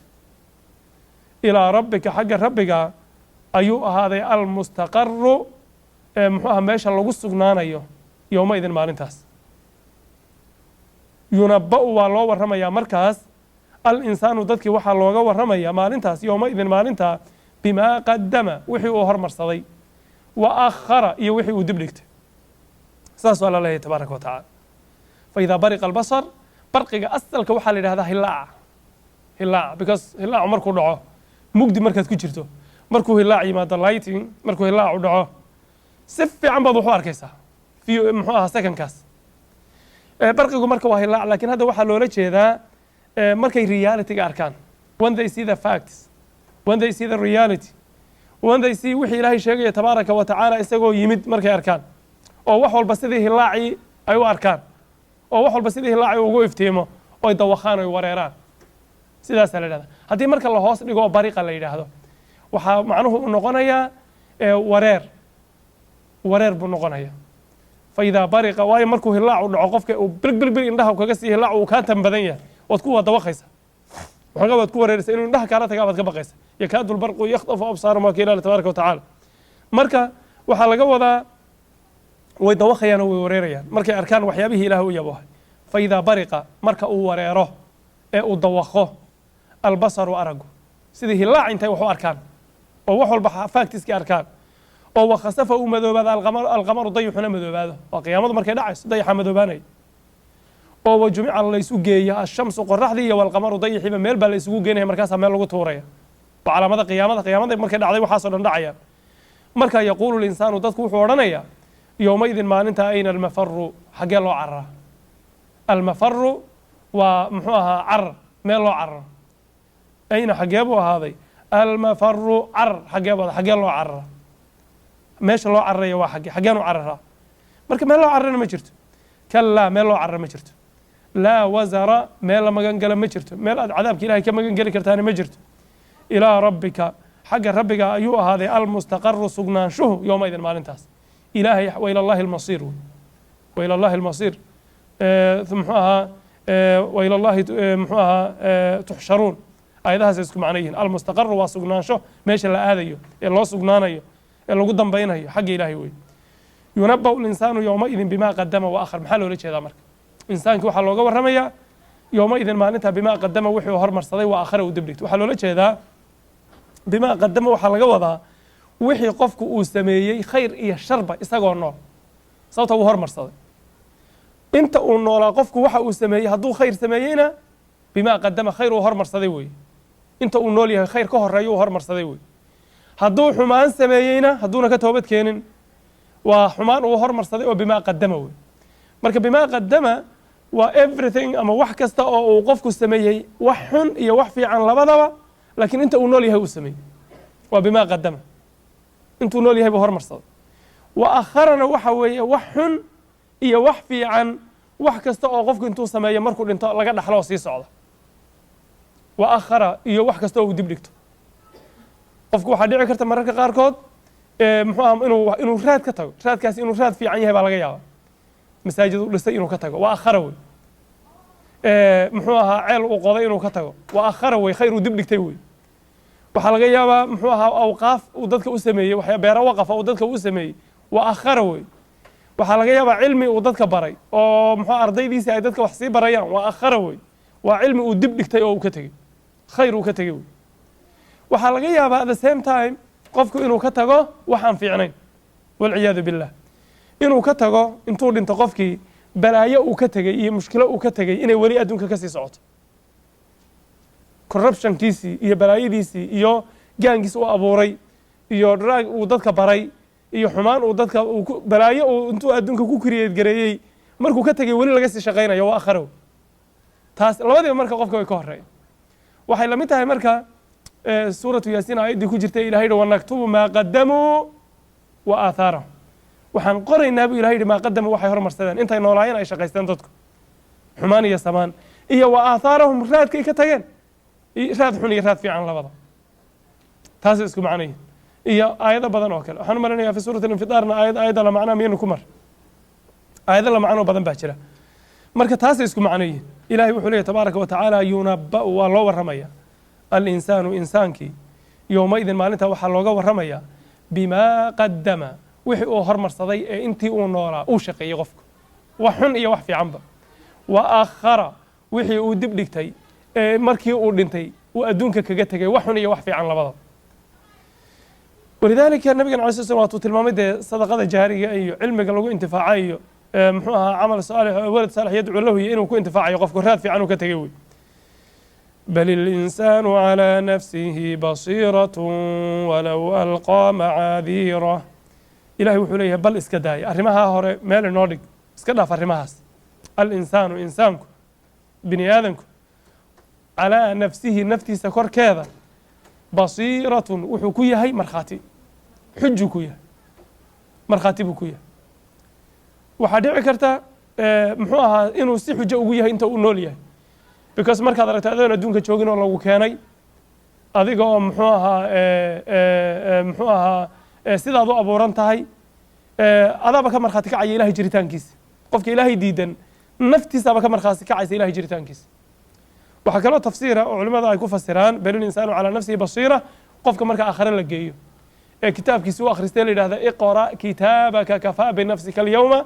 ilaa rabbika xagga rabbiga ayuu ahaaday almustaqaru muxuu aha meesha lagu sugnaanayo yowma idin maalintaas yunaba'u waa loo warramayaa markaas alinsaanu dadkii waxaa looga warramayaa maalintaas yowma idin maalintaa bimaa qadama wixii uu hormarsaday wa akhara iyo wixii uu dib dhigtay saas waa la leeyahay tabaaraka wa tacaala faidaa bariqa albasar barqiga asalka waxaa la yidhahdaa hilaaca because hilaacu markuu dhaco mugdi markaad ku jirto markuu hilaac yimaado lighting markuu hilaacu dhaco si fiican baad wax u arkaysaa muxuu ahaa secondkaas barqigu marka waa hilaac laakiin hadda waxaa loola jeedaa markay realityga arkaan when they see the facts when they see the reality when they see wixii ilaahay sheegaya tabaaraka wa tacaala isagoo yimid markay arkaan oo wax walba sidii hilaacii ay u arkaan oo wax walba sidii hilaacii ugu iftiimo oy dawakhaan oy wareeraan sidaasaa la yidhahdaa haddii marka la hoos dhigo oo bariqa la yidhaahdo waxaa macnuhu u noqonayaa wareer buu noqonaya faidaa bariqa waayo markuu hilaacu dhaco qofka uu bilbil indhaha kaga sii hilaacu uu kaa tan badan yahay waad ku dawaqaysa waxoogaa waad ku wareeraysa inuu indhaha kaala tagaa baad ka baqaysa yakaadu lbarqu yakhdafu absaarahum waa ka ilaali tabaaraka wa tacaala marka waxaa laga wadaa way dawaqayaan oo way wareerayaan markay arkaan waxyaabihii ilaah u yaboohay faidaa bariqa marka uu wareero ee uu dawaqo albasaru aragu sidii hilaac intay wax u arkaan oo wax walba faagtiskii arkaan oo wakhasafa uu madoobaado alqamaru dayixuna madoobaado waa qiyaamadu markay dhacayso dayaxa madoobaanaya oo wajumica laysu geeya ashamsu qoraxdii iyo walqamaru dayixiiba meel baa laysugu geenaya markaasaa meel lagu tuuraya waa calaamada qiyaamada markay dhacday waxaasoo dhan dhacayaan marka yaquulu linsaanu dadku wuxuu odhanayaa يومئذ ما أنت أين المفر حق الله عرّ المفر ومحوها عر ما الله عرّ أين حجابه هذا المفر عر حجابه حق الله عرّ ماشي الله عرّ يا حجانه عرّها مركب ما الله عرّنا ما جرت كلا ما الله عرّ ما جرت لا وزر ما الله مجنجل ما جرت ما عذابك إلهي كم مجنجل كرتاني ما جرت إلى ربك حق ربك أيها هذا المستقر سجنان شو يومئذ ما ننتهس إلهي وإلى الله المصير وإلى الله المصير ثم وإلى الله تحشرون أيضا سيسكم عنيه المستقر وسجنان شو ماشي لا هذا الله سجنانيه اللي قدام بينه حق إلهي وي ينبأ الإنسان يومئذ بما قدم وآخر محله ليش هذا مرك إنسان كوحل لوجا ورمية يومئذ ما نتها بما قدم وحي وهرمر صدي وآخره ودبريت وحلو ليش هذا بما قدم وحل جوضها وحي قفك وسميه خير إيه الشربة إستجوا النار صوته وهرمر صدي أنت النار قفك وحى وسميه هدو خير سمينا بما قدم خير وهرمر صدي وي أنت النار له خير كهر ريو وهرمر صدي وي هدو حمان سمينا هدونا كتوبت كينن وحمان وهرمر صدي وبما قدمه مركب بما قدم و everything أما wax kasta oo qofku sameeyay wax xun iyo wax fiican labadaba laakiin inta uu nool yahay uu sameeyay waa bima qadama intuu nool yahay buu hormarsaday wa akharana waxa weeye wax xun iyo wax fiican wax kasta oo qofku intuu sameeyo markuu dhinto laga dhaxlo sii socda wa akhara iyo wax kasta oo dib dhigto qofku waxa dhici karta mararka qaar kood inuu raad ka tago raadkaas inuu raad fiican yahay baa laga yaabaa masaajid u dhisay inuu ka tago waa akhara wey muxuu ahaa ceel uu qoday inuu ka tago waa akhara wey khayr uu dib dhigtay wey waxaa laga yaabaa muxuu ahaa awqaaf uu dadka u sameeyey wax beero waqaf uu dadka u sameeyey waa akhara wey waxaa laga yaabaa cilmi uu dadka baray oo muxuu ardaydiisa ay dadka wax sii barayaan waa akhara wey waa cilmi uu dib dhigtay oo uu ka tagay khayr uu ka tagay wey waxaa laga yaabaa at the same time qofku inuu ka tago wax aan fiicnayn walciyaadu billah inuu ka tago intuu dhinto qofkii balaayo uu ka tagay iyo mushkilo uu ka tagay inay weli adduunka ka sii socoto corruptionkiisii iyo balaayadiisii iyo gaangiis uu abuuray iyo drug uu dadka baray iyo xumaan uu dadka balaayo uu intuu adduunka ku create gareeyay markuu ka tagay weli laga sii shaqeynayo waa akharo taas labadiiba marka qofka way ka horeeyaan waxay la mid tahay marka suuratu yaasiin aayadii ku jirtay ilaahay wa naktubu maa qadamuu wa aathaarahum waxaan qoraynaa buu ilaahay maa qadama waxay hormarsadeen intay noolaayeen ay shaqaysteen dadku xumaan iyo samaan iyo wa aathaarahum raadkay ka tageen raad xun iyo raad fiican labada taas isku macnayn iyo aayado badan oo kale waxaan maranayaa fi suurati al-infidaarna aayada la macnaa miyaynu ku mar aayado la macno badan baa jira marka taas isku macnayn ilaahay wuxuu leeyahay tabaaraka wa tacaala yunabba wa loo waramaya al-insaanu insaankii yowmaidin maalinta waxaa looga waramayaa bimaa qadama wixii uu hormarsaday ee intii uu noolaa uu shaqeeyey qofku wax xun iyo wax fiicanba wa aakhara wixii uu dib dhigtay ee markii uu dhintay uu adduunka kaga tegay wax xun iyo wax fiican labada walidaalika nabigan calayi slam waatuu tilmaamay dee sadaqada jaariga iyo cilmiga lagu intifaacayo muxuu ahaa camal saalix walad saalix yadcu lahu iyo inuu ku intifaacayo qofku raad fiican uu ka tegay wey بل الإنسان على نفسه بصيرة ولو ألقى معاذيره إلهي وحوليه بل إسكداي أرمها هوري ميل نودك إسكدا فرمهاس الإنسان إنسانك بني آدمك على نفسه نفتي سكر كذا بصيرة وحكوية هي مرخاتي حجكوية مرخاتي بكوية وحديع كرتا محوها إنه سيحو جوية أنت ونوليه because markaad aragto adoon adduunka joogin oo lagu keenay adiga oo muxuu ahaa sidaad u abuuran tahay adaaba ka markhaati kacaya ilaahay jiritaankiisa qofka ilaahay diidan naftiisaaba ka markhaati kacaysa ilaahay jiritaankiisa waxaa kaloo tafsiira oo culimmada ay ku fasiraan bal insaanu calaa nafsihi basiira qofka marka aakhare la geeyo ee kitaabkiisa u akhristay la yidhahda iqra kitaabaka kafaa binafsika alyawma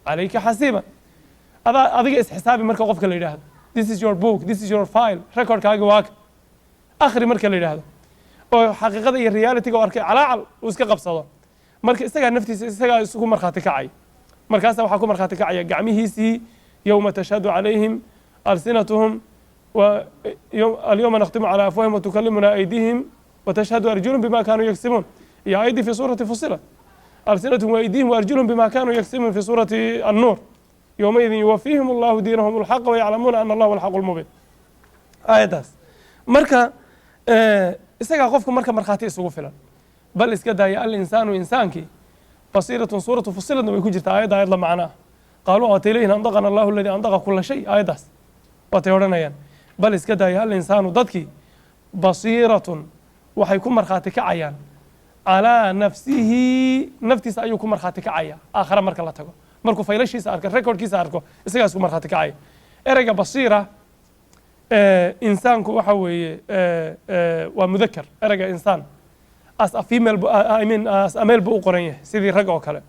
calayka xasiiba adiga isxisaabi marka qofka la yidhaahdo this is your book, this is your file, recordkaaga waa ka akhri marka la yidhaahdo oo xaqiiqada iyo reality-ga oo arkay calaacal uu iska qabsado marka isagaa naftiisa isagaa isugu markhaati kacay markaasa waxaa ku markhaati kacaya gacmihiisii yowma tashhadu calayhim alsinatuhum alyawma nakhtimu calaa afwaahihim watukallimuna aydihim watashhadu arjulum bima kaanuu yagsibuun iyo aayaddii fi suurati fusilat ألسنتهم وأيديهم وأرجلهم بما كانوا يكسبون في سورة النور يومئذ يوفيهم الله دينهم الحق ويعلمون أن الله هو الحق المبين آياتاس marka isagaa qofku marka markhaati isugu filan bal iska daaya al-insaanu insaankii basiiratun suuratu fusiladna way ku jirtaa aayad la macnaa qaaluu waatay leeyihin andaqana allahu aladii andaqa kula shay aayaddaas waatay odhanayaan bal iska daaya al-insaanu dadkii basiiratun waxay ku markhaati kacayaan calaa nafsihi naftiisa ayuu ku markhaati kacaya aakhare marka la tago markuu faylashiisa arko recordkiisa arko isagaas ku markhaati kacaya ereyga basiira insaanku waxa weeye waa mudakar ereyga insaan as a female I mean as a male buu u qoran yahay sidii rag oo kale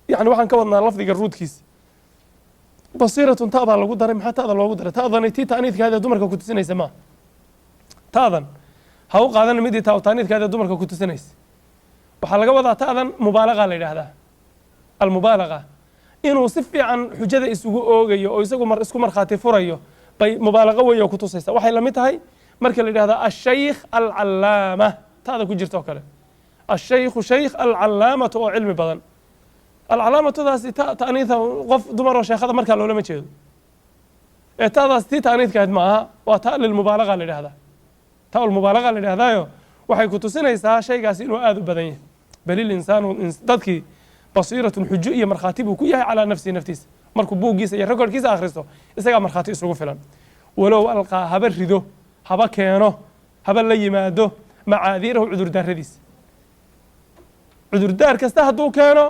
yani waxaan ka wadnaa lafdiga ruudkiisa basiiratun ta'daa lagu daray maxaa ta'da loogu daray ta'dani tii ta'niidkaada dumarka ku tusinaysa ma ta'dan ha u qaadana midii ta'niidkaada dumarka ku tusinaysa waxaa laga wadaa ta'dan mubaalaqa la yidhaahdaa almubaalaqa inuu si fiican xujada isugu oogayo oo isagu isku markhaati furayo bay mubaalaqa weyn oo ku tusaysa waxay la mid tahay marka la yidhahdaa ashaykh alcallaama ta'da ku jirta oo kale ashaykhu shaykh alcallaamatu oo cilmi badan alcalaamatadaasi ta'niidka qof dumar oo sheekhada markaa loolama jeedo ee ta'daas tii ta'niidkahayd ma aha waa ta' lilmubaalaqa la yidhahdaa ta' lmubaalaqa la yidhahdaayo waxay ku tusinaysaa shaygaasi inuu aada u badan yahay bal ilinsaanu dadkii basiiratun xujo iyo markhaati buu ku yahay calaa nafsihi naftiisa markuu buuggiisa iyo recordkiisa akhristo isagaa markhaati isugu filan walow alqaa haba rido haba keeno haba la yimaado macaadiirahu cudurdaaradiisa cudurdaar kasta hadduu keeno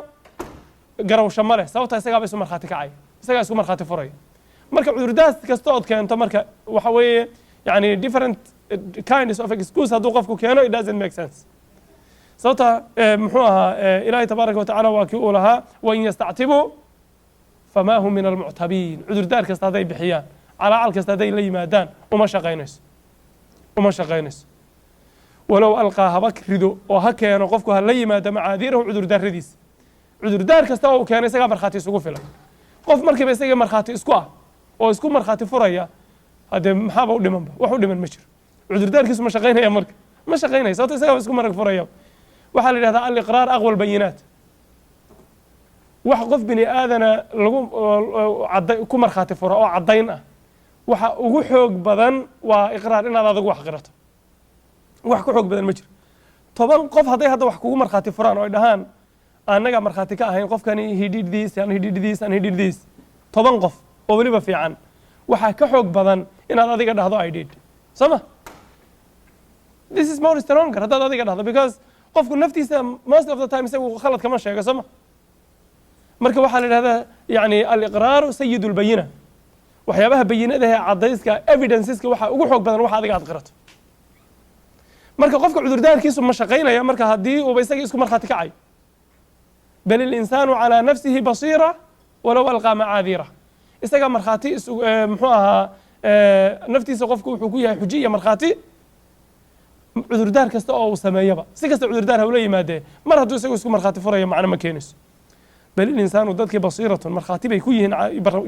garawsha ma leh sababta isagaaba isu markhaati kacaya isagaa isku markhaati furaya marka cudurdaar kasta ood keento marka waxa weeye yani different kinds of excuse hadduu qofku keeno it doesn't make sense sababta muxuu ahaa ilaahay tabaaraka watacaala waa kii uu lahaa wain yastactibuu famaa hum min almuctabiin cudurdaar kasta hadday bixiyaan calaacal kasta hadday la yimaadaan uma shaqaynayso walow alqaa haba rido oo ha keeno qofku ha la yimaado macaadiirahu cudurdaaradiisa cudurdaar kasta oo uu keeno isagaa markhaati isugu filan qof markiiba isaga markhaati isku ah oo isku markhaati furaya haddee maxaaba u dhimanba wax u dhiman ma jiro cudurdaarkiisu ma shaqaynaya marka ma shaqaynaya sababta isagaaba isku marag furaya waxaa la yidhahdaa aliqraar aqwa lbayinaat wax qof bini aadana lagu ku markhaati furo oo caddayn ah waxa ugu xoog badan waa iqraar inaad adigu wax qirato wax ku xoog badan ma jiro 10 qof hadday hadda wax kugu markhaati furaan oo ay dhahaan annaga markhaati ka ahayn qofkani he did this and he did this and he did this 10 qof oo weliba fiican waxaa ka xoog badan inaad adiga dhahdo I did sama this is more stronger haddaad adiga dhahdo because qofku naftiisa most of the time isagu khalad kama sheego sama marka waxaa la yidhahdaa yani aliqraaru sayid lbayina waxyaabaha bayinada ee caddayska evidenceska waxaa ugu xoog badan waxa adiga aad qirato marka qofka cudurdaarkiisu ma shaqaynaya marka haddii uuba isaga isku markhaati kacay bal ilinsaanu calaa nafsihi basiira walow alqaa macaadiira isaga markhaati muxuu ahaa naftiisa qofku wuxuu ku yahay xuji iyo markhaati cudurdaar kasta oo uu sameeyaba si kasta cudurdaar ha ula yimaadee mar hadduu isagu isku markhaati furayo macno ma keenayso bal ilinsaanu dadkii basiiratun markhaati bay ku yihiin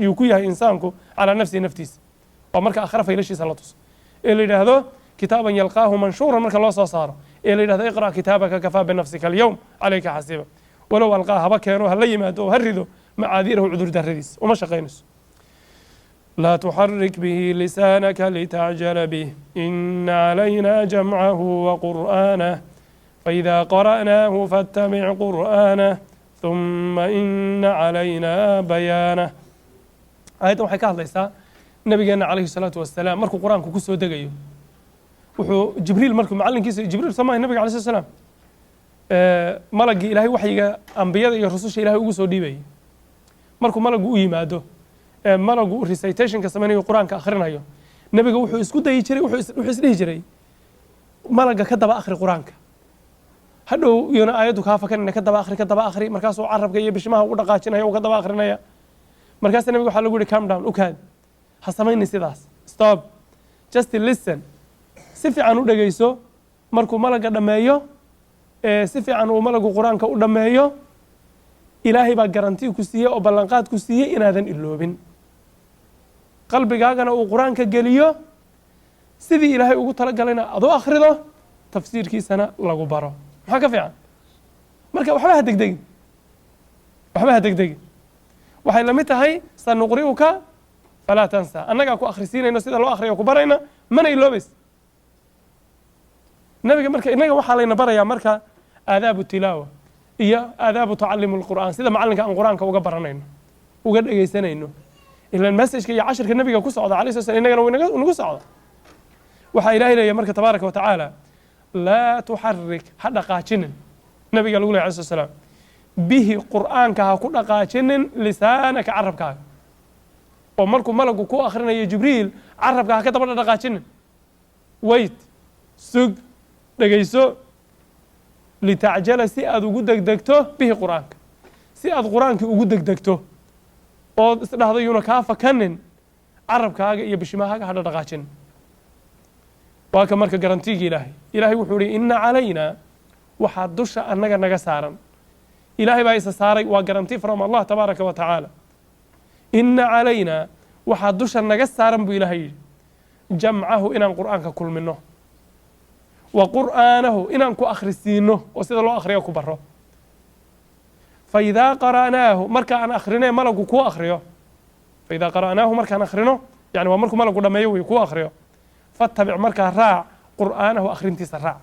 yuu ku yahay insaanku calaa nafsihi naftiisa waa marka aakhira faylashiisa la tuso ee la yidhaahdo kitaaban yalqaahu manshuuran marka loo soo saaro ee la yidhahdo iqra' kitaabaka kafaa binafsika alyawm calayka xasiiba walow alqaa haba keeno ha la yimaado oo ha rido macaadiirahu cudurdaaradiisa uma shaqaynayso لا تحرك به لسانك لتعجل به إن علينا جمعه وقرآنه فإذا قرأناه فاتبع قرآنه ثم إن علينا بيانه آية waxay ka hadlaysaa nabigeena calayhi salaatu wasalaam markuu quraanku ku soo degayo wuxuu jibriil markuu macallinkiisa jibriil samaay nabiga calayhi salaam malagii ilaahay waxyiga ambiyada iyo rususha ilaahay ugu soo dhiibay markuu malagu u yimaado malagu recitationka samaynayo quraanka akhrinayo nabiga wuxuu isku dayi jiray wuxuu isdhihi jiray malaga ka daba akhri quraanka hadhow iyona aayaddu kaa fakanina ka daba akhri markaasuu carabka iyo bishimaha ugu dhaqaajinaya uu ka daba akhrinaya markaasa nabiga waxaa lagu yihi calm down ukaad ha samayni sidaas stop just listen si fiican u dhegayso markuu malaga dhammeeyo si fiican uu malagu quraanka u dhammeeyo ilaahay baa garanti ku siiyey oo ballanqaad ku siiyey inaadan iloobin qalbigaagana uu quraanka geliyo sidii ilaahay ugu talagalayna aad u akhrido tafsiirkiisana lagu baro maxaa ka fiican marka waxba ha degdegin waxba ha degdegin waxay la mid tahay sanuqri'uka falaa tansa annagaa ku akhrisiinayno sida loo akhriyo ku barayna mana iloobays nabiga marka innaga waxaa layna barayaa marka aadaabu tilaawa iyo aadaabu tacallimu lqur'aan sida macallinka aan qur'aanka uga baranayno uga dhegaysanayno ilan messajka iyo cashirka nabiga ku socda alayhi salaam innagana wuu nagu socda waxaa ilaahay leeyahay marka tabaaraka wa tacaala laa tuxarik ha dhaqaajinin nabiga lagu leeyahay alayhi salaam bihi qur'aanka ha ku dhaqaajinin lisaanaka carabkaaga oo markuu malagu ku akhrinayo jibriil carabka ha ka daba dhaqaajinin wayt sug dhegayso litacjala si aad ugu degdegto bihi qur'aanka si aad qur'aankii ugu degdegto ood isdhahdo yuuna kaa fakanin carabkaaga iyo bishimahaaga ha dhaqaajinin waa ka marka garantiga ilaahay wuxuu yihi inna calaynaa waxaa dusha annaga naga saaran ilaahay baa isa saaray waa garanti from allah tabaaraka wa tacaala inna calaynaa waxaa dusha naga saaran buu ilaahay yidhi jamcahu inaan qur'aanka kulmino wa qur'aanahu inaan ku akhrisiino oo sida loo akhriyo ku baro faidaa qara'naahu markaan akhrine malagu kuu akhriyo faidaa qara'naahu markaan akhrino yani waa markuu malagu dhammeeyo wey kuu akhriyo fattabic markaa raac qur'aanahu akhrintiisa raac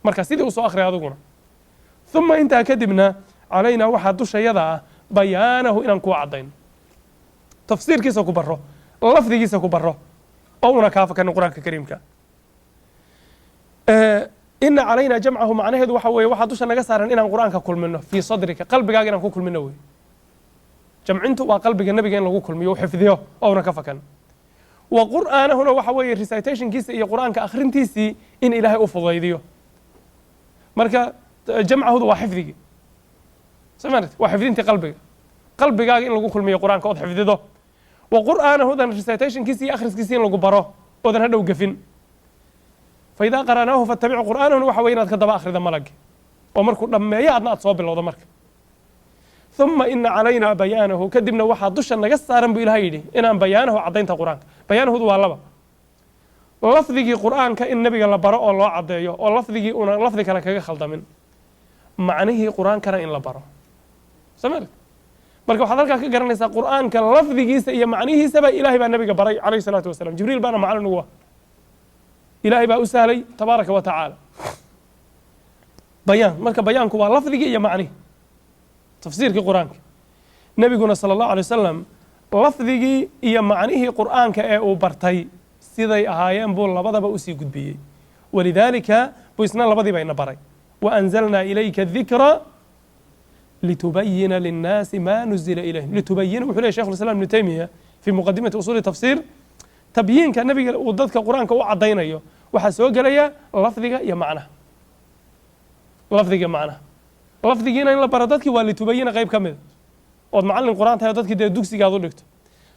marka sidii u soo akhriya adiguna uma intaa kadibna calaynaa waxaa dushayada ah bayaanahu inaan kuu caddayno tafsiirkiisa ku baro lafdigiisa ku baro oo una kaa fakanin qur'aanka kariimka ina calaynaa jamcahu macnaheedu waxa weeye waxaa dusha naga saaran inaan qur'aanka kulmino fii sadrika qalbigaaga inaan ku kulmino wey jamcintu waa qalbiga nabiga in lagu kulmiyo u xifdiyo oo una ka fakan wa qur'aanahuna waxa weeye recitationkiisa iyo qur'aanka akhrintiisii in ilaahay u fudaydiyo marka jamcahudu waa xifdigii samaart waa xifdintii qalbigaaga in lagu kulmiyo qur'aanka ood xifdido wa qur'aanahudan recitationkiisa iyo akhriskiisa in lagu baro oodan hadhow gafin faidaa qara'naahu fattabicu qur'aanahuna waxa weye inaad ka daba akhrida malagi oo markuu dhammeeyo adna aad soo bilowdo marka uma ina calaynaa bayaanahu kadibna waxaa dusha naga saaran buu ilahay yidhi inaan bayaanahu caddaynta qur'aanka bayaanahudu waa laba lafdigii qur'aanka in nabiga la baro oo loo caddeeyo oo lafdigii una lafdi kale kaga khaldamin macnihii qur'aankana in la baro somaali marka waxaad halkaa ka garanaysaa qur'aanka lafdigiisa iyo macnihiisaba ilaahay baa nabiga baray calayhi salaatu wasalam jibriil baana macallin ugu ah ilaahay baa u sahlay tabaaraka wa tacaala bayaan marka bayaanku waa lafdigii iyo macnihi tafsiirkii qur'aanka nebiguna sala allahu alay wasalam lafdigii iyo macnihii qur'aanka ee uu bartay siday ahaayeen buu labadaba usii gudbiyey walidaalika buu isna labadiiba ina baray wa anzalnaa ilayka dikra litubayina linnaasi maa nuzila ilayhim litubayina wuxuu leeyahy shekhu lislam ibnu taymiya fii muqadimati usuuli tafsiir tabyiinka nabiga uu dadka qur'aanka u caddaynayo waxaa soo gelaya lafdiga iyo macnaha lafdiga macnaha lafdigiina in la baro dadkii waa litubayina qayb ka mida ood macallin qur'aan tahay oo dadkii dee dugsigaad u dhigto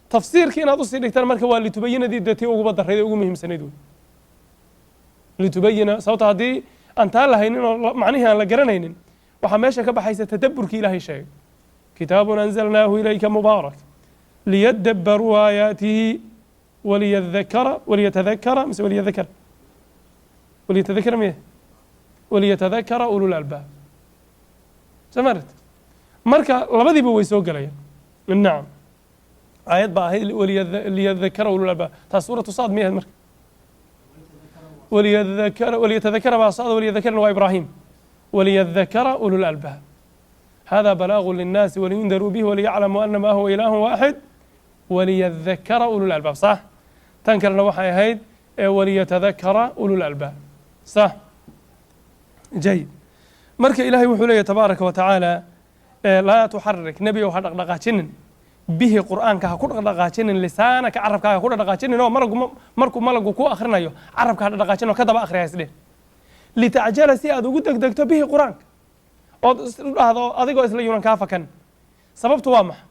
tafsiirkii inaad usii dhigtaan marka waa litubayinadii dee tii uguba darrayd ee ugu muhiimsanayd wey litubayina sababto haddii aan taa lahaynin oo macnihii aan la garanaynin waxaa meesha ka baxaysa tadabburkii ilaahay sheegay kitaabun anzalnaahu ilayka mubaarak liyadabbaruu aayaatihi waliyatadakara mise waliyatadakara miye waliyatadakara ulul albaab samarit marka labadiiba way soo gelayaan nacam aayad baa ahayd waliyadakara ulul albaab taas suuratu saad miyahayd marka waliyatadakara baa saad waliyadakarna waa ibraahim waliyadakara ulul albaab hada balaagu linnaasi waliyundaruu bihi waliyaclamuu anama huwa ilaahu waaxid waliyadakara ulul albaab sax tan kalena waxay ahayd waliyatadakara ulul albaab sax jayid marka ilaahay wuxuu leeyahy tabaaraka wa tacaala laa tuxarik nebi ow ha dhaqdhaqaajinin bihi qur'aanka ha ku dhaqdhaqaajinin lisaanaka carabkaaga ha ku dhaqdhaqaajinin oo markuu malagu ku akhrinayo carabka ha dhaqdhaqaajin oo ka daba akhriya isdhe litacjala si aad ugu degdegto bihi qur'aanka ood u dhahdo adigoo isla yunan kaa fakan sababtu waa maxa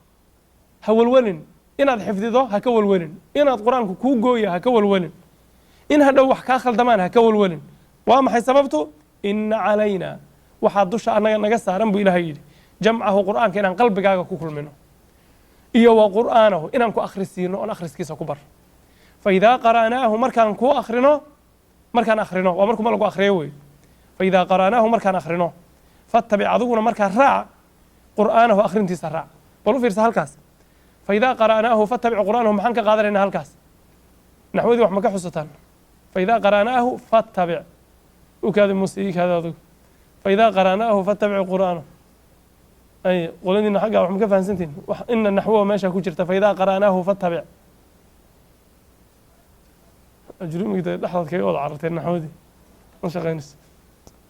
ha walwelin inaad xifdido ha ka walwelin inaad qur'aanku kuu gooya ha ka walwelin in hadhow wax kaa khaldamaan ha ka walwelin waa maxay sababtu ina calaynaa waxaa dusha annaga naga saaran buu ilaahay yidhi jamcahu qur'aanka inaan qalbigaaga ku kulmino iyo wa qur'aanahu inaan ku akhrisiino oon akhriskiisa ku bar faidaa qara'naahu markaan kuu akhrino waa markuu malagu akhriyo wey faidaa qara'naahu markaan akhrino fattabic adiguna markaa raac qur'aanahu akhrintiisa raac bal u fiirsa halkaas faidaa qara'naahu fattabic qur'aanahu maxaan ka qaadanaynaa halkaas naxwadii wax ma ka xusataan faidaa qara'naahu fattabic u kaada muuse ii kaada adigu faidaa qara'naahu fattabic qur'aanahu ay qoladiina xaggaa wax ma ka fahansantiin ina naxwo meesha ku jirta faidaa qara'naahu fattabic ajrumigda dhexdaad kaga wada cararteen naxwadii ma shaqaynayso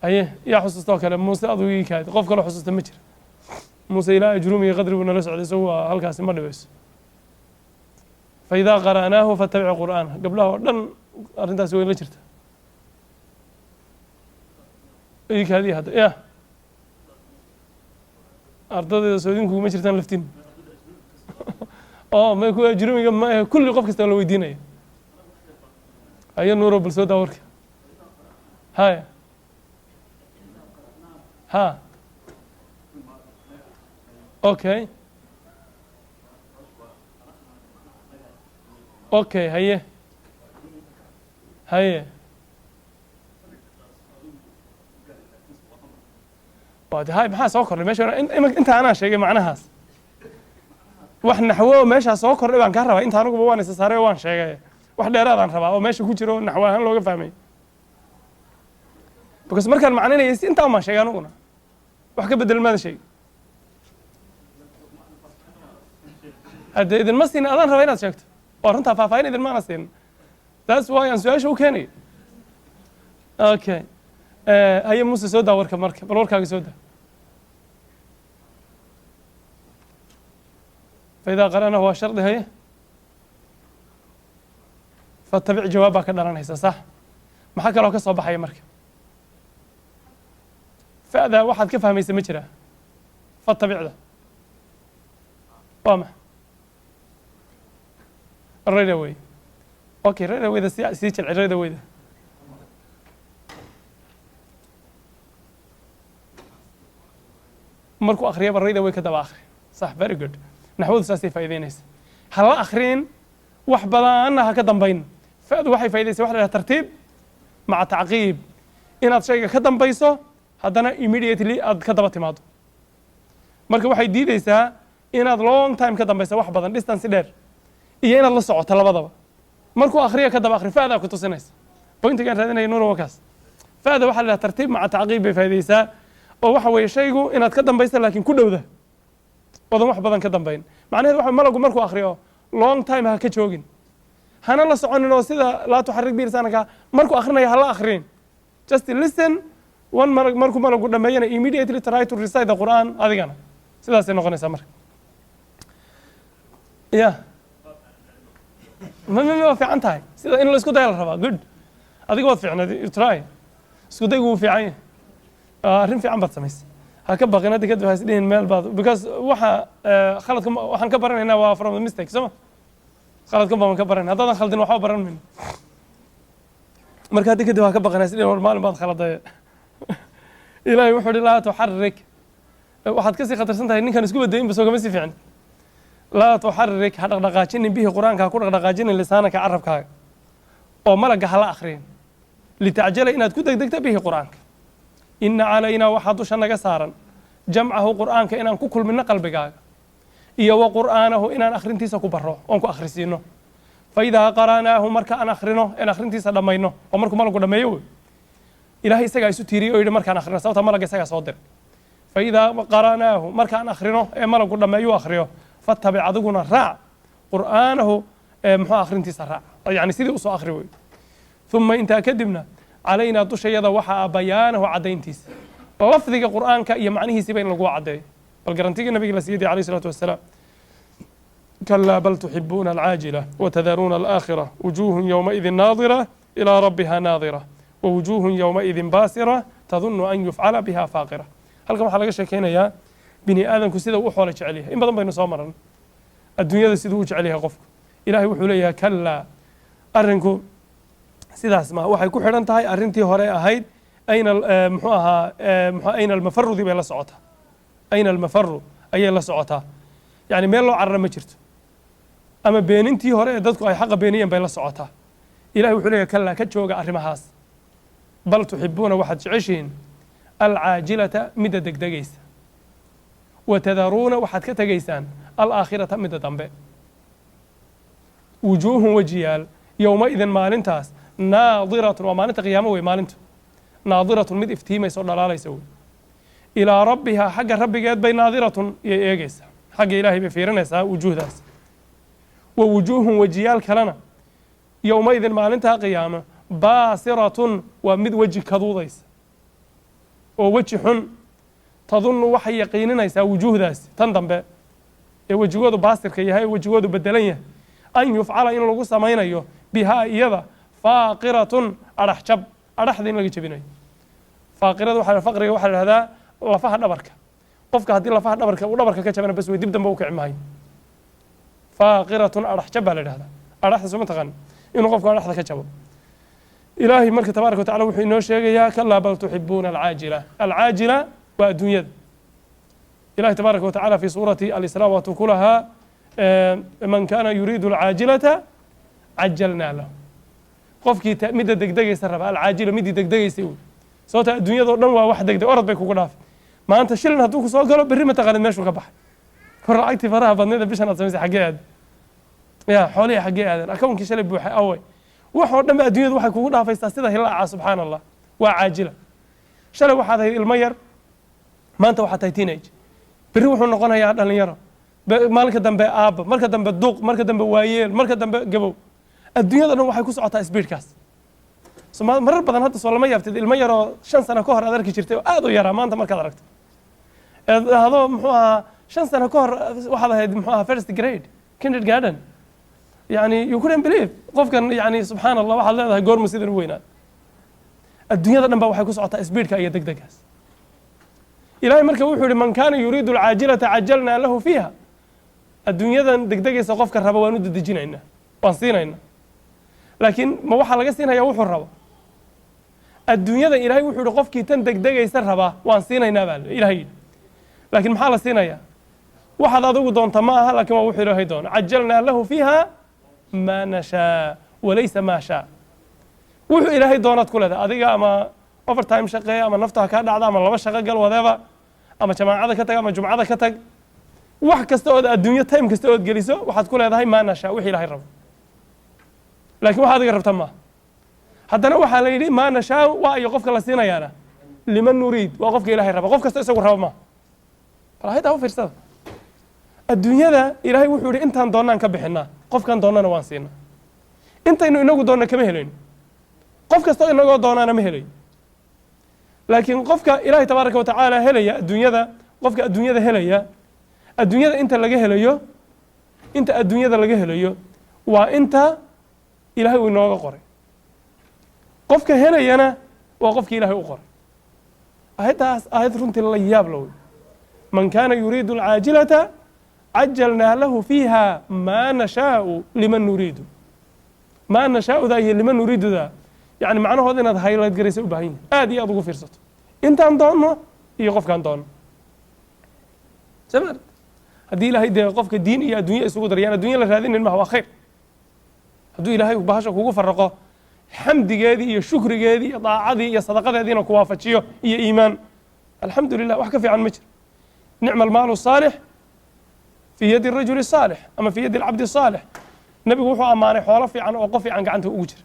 aye yaa xusuustoo kale muuse adigu ii kaadi qof kaloo xusuusta ma jira muuse ilaa ajrumiga qadri buu nala socday isagu waa halkaasi ma dhibayso faidaa qara'naahu fattabic qur'aana gabdhaha oo dhan arrintaasi way la jirta ii kaadiya hadda ya ardadayda soodinku ma jirtaan laftiin oo ma kuwa ajrumiga ma kulli qof kasta la weydiinaya haya nuuro bal soo daa warka haya ha okay okay haye haye waad hay maxaa soo kordhay meesha inta anaa sheegay macnahaas wax naxwo meeshaa soo kordhay baan kaa rabaa inta aniguba waan isa saaray waan sheegay wax dheeraadaan rabaa oo meesha ku jiro naxwo ahaan looga fahmay because markaan macnaynayay si intaan baan sheegay aniguna wax ka bedel maada sheegay hadde idinma siin adaan raba inaad sheegto oo runtaa faahfaahin idinmaana siin that's why aan su-aasha u keenay okay haye muuse soo daa warka marka bal warkaaga soo daa faidaa qara'nahu waa shardi haye fattabic jawaab baa ka dhalanaysa sax maxaa kaloo ka soo baxaya marka fa'da waxaad ka fahmaysa ma jiraa fattabicda waa maxa right away okay right awayda sii jilci right awayda markuu akhriyaba right away ka daba akhri sax very good naxwadu saasay faa'iideynaysa ha la akhriin wax badanna ha ka dambayn fa'du waxay faa'iidaysaa waxa la yidhaha tartiib maca tacqiib inaad shayga ka dambayso haddana immediately aad ka daba timaado marka waxay diideysaa inaad long time ka dambaysa wax badan distance dheer iyo inaad la socoto labadaba markuu akhriya ka daba akhri fa'daa ku tusinaysa pointigaan raadinaya nuura wakaas fa'da waxaa la yidhaha tartiib maca tacqiib bay faa'iidaysaa oo waxa weeye shaygu inaad ka dambaysa laakiin ku dhowda odan wax badan ka dambayn macnaheedu waxa malagu markuu akhriyo long time ha ka joogin hana la soconin oo sida laa tuxarik bi lisaanaka markuu akhrinayo ha la akhriin just listen one markuu malagu dhameeyana immediately try to recite the Quran adigana sidaasay noqonaysaa marka ya ma fiican tahay sida in la isku dayo la rabaa good adiga waad fiicnayd try isku daygu wuu fiican yahay arrin fiican baad samaysay ha ka baqin hadda kadib ha isdhihin meel baad because waxa khaladka waxaan ka baranaynaa waa from the mistake soo ma khaladka baan ka baranay haddaadan khaldin waxba baran mayno marka hadda kadib ha ka baqin ha isdhihin war maalin baad khaladay ilaahay wuxuu ihi laa tuxarik waxaad kasii khatarsan tahay ninkan isku badayin basoo kama sii fiicin laa tuxarik ha dhaqdhaqaajinin bihi qur-aanka ha ku dhaqdhaqaajinin lisaanaka carabkaaga oo malagga hala akhriyin litacjala inaad ku degdegta bihi qur-aanka ina calaynaa waxaa dusha naga saaran jamcahu qur'aanka inaan ku kulmino qalbigaaga iyo wa qur'aanahu inaan akhrintiisa ku baro oon ku akhrisiino faidaa qara'naahu marka aan akhrino aan akhrintiisa dhammayno oo markuu malagu dhammeeyo wey ilaahay isagaa isu tiiriyey oo yidhi markaan akhrino sababta malagga isagaa soo diray faidaa qara'naahu markaan akhrino ee malagu dhammeeyo akhriyo fattabic adiguna raac qur'aanahu muxuu akhrintiisa raac yani sidii usoo akhri wey uma intaa kadibna calaynaa dushayada waxaa bayaanahu caddayntiisa lafdiga qur'aanka iyo macnihiisiiba in lagu caddeeyo bal garantigii nabiga la siiyey alayh isalaatu wasalaam kalaa bal tuxibuuna alcaajila watadaruuna alaakhira wujuuhun yowmaidin naadira ilaa rabbiha naadira wawujuuhun yowmaidin baasira tadunnu an yufcala biha faaqira halkan waxaa laga sheekeynayaa bini aadamku sida uu xoolo jecel yahay in badan baynu soo maran adduunyada siduu u jecel yahay qofku ilahay wuxuu leeyahay kalaa arrinku sidaas ma waxay ku xidhan tahay arrintii hore ahayd ayna muxuu ahaa ayna almafarudi bay la socotaa ayna almafaru ayay la socotaa yani meel loo carara ma jirto ama beenintii hore ee dadku ay xaqa beeniyeen bay la socotaa ilahay wuxuu leeyahay kalaa ka jooga arrimahaas bal tuxibuuna waxaad jeceshihiin العاجلة مدة دقدقيس وتذرون وحد كتجيسان الآخرة مدة دنبه وجوه وجيال يومئذ مالنتاس ناظرة ومالنت قيامة ومالنت ناظرة مد افتيمة صلى الله عليه وسلم إلى ربها حق ربي قد بين ناظرة يجيس حق إلهي بفيرنسا وجوه داس ووجوه وجيال كلنا يومئذ مالنتها قيامة باسرة ومد وجه كضوضيس ووجه حن تظن وحي يقيننا وجوه داس تندم به وجهه باسر كيهاي وجهه بدليه أن يفعل إن لغو سمينيو بها إيضا فاقرة أرحجب أرحدين لغي جبيني فاقرة وحال فقر وحال هذا لفها نبرك قفك هدي لفها نبرك ونبرك كجبنا بس ويدب دم بوقع معي فاقرة أرحجب على هذا أرحد سمع تغني إنه قفك أرحد كجب إلهي ملك تبارك وتعالى وحي إنه شيء يا كلا بل تحبون العاجلة العاجلة والدنيا إلهي تبارك وتعالى في سورة الإسراء وتقولها من كان يريد العاجلة عجلنا له قفكي مدة دقدقيس الربا العاجلة مدة دقدقيس يقول صوت الدنيا دور نوع واحد دقدق أرد بيكو قراف ما أنت شيلن هدوك سؤال قالوا بريمة تغلي ماشي وكبح فرأيتي فراها بنيدة بيش أنا تسميسي حقيقة يا حولي حقيقة أكون كيشالي بوحي أوي وحور دم الدنيا دو waxay kugu dhaafaysaa sida hilaaca subxaanallah waa caajila shalay waxaad ahayd ilmo yar maanta waxaad tahay teenage berri wuxuu noqonayaa dhalinyaro maalinka dambe aabba marka dambe duq marka dambe waayeel marka dambe gabow adduunyada dhan waxay ku socotaa speedkaas marar badan hadda soo lama yaabtid ilmo yaroo 5 sano ka hor aad arki jirtay oo aad u yaraa maanta markaad aragto adoo muxuu ahaa 5 sano ka hor waxaad ahayd muxuu ahaa first grade kindergarten يعني you couldn't believe qofkan يعني سبحان الله waxaad leedahay goorma sidan u weynaa adduunyada dhan baa waxay ku socotaa speedka iyo degdegaas ilaahay marka wuxuu yiri man kana yuriidu alcaajilata ajjalna lahu fiha adduunyadan degdegaysa qofka raba waan u dadejinaynaa waan siinaynaa laakiin ma waxa laga siinayaa wuxuu rabo adduunyada ilaahay wuxuu yiri qofkii tan degdegaysa raba waan siinaynaa baa ilaahay laakiin maxaa la siinayaa waxaad adigu doonta ma aha laakiin waa wuxuu ilaahay doona ajjalna lahu fiha ما نشاء وليس ما شاء وحو إلهي دونات كل هذا أديك أما أوفر تايم شقة أما نفتح كذا أما لما شقة قال وذا أما جماعة هذا كتج أما جمعة هذا كتج واحد كستود الدنيا تايم كستود جلسه واحد كل هذا هي ما نشاء وحي إلهي رب لكن واحد يقرب تمه حتى لو حالي ما نشاء ويقف كلا سينا يانا لمن نريد وقف إلهي رب وقف كستود يسوي رب ما فهذا هو فرصة الدنيا ذا إلهي وحوري أنت هندونا نكبحنا قف كان دونا نوانسينا أنت إنه دونا كمهلين قف كستو إنه دونا نمهلين لكن قفك إلهي تبارك وتعالى هليا الدنيا ذا قفك الدنيا ذا هليا الدنيا ذا أنت اللي هليو أنت الدنيا ذا اللي هليو وأنت إلهي وإنه قري قفك هليا أنا وقفك إلهي قري أهيت رنت الله يابلو من كان يريد العاجلة عجلنا له فيها ما نشاء لمن نريد ما نشاء ذا هي لمن نريد ذا يعني معناه هذا إن هاي لا تجلس وبهين هذه أضغط فرصته أنت عندنا يقف كان دون سمعت هذه لا هي قفك الدين يا الدنيا سوق دريان الدنيا لا هذه إنما هو خير هذو إلهي وبهاشك هو فرقه حمد جادي يا شكر جادي يا طاعة يا صدقة هذه نكوافتشيو يا إيمان الحمد لله وحكى في عن مجر نعم المال الصالح في يد الرجل الصالح أما في يد العبد الصالح النبي وحو أماني حوله في عن وقفي عن قعنته أوجر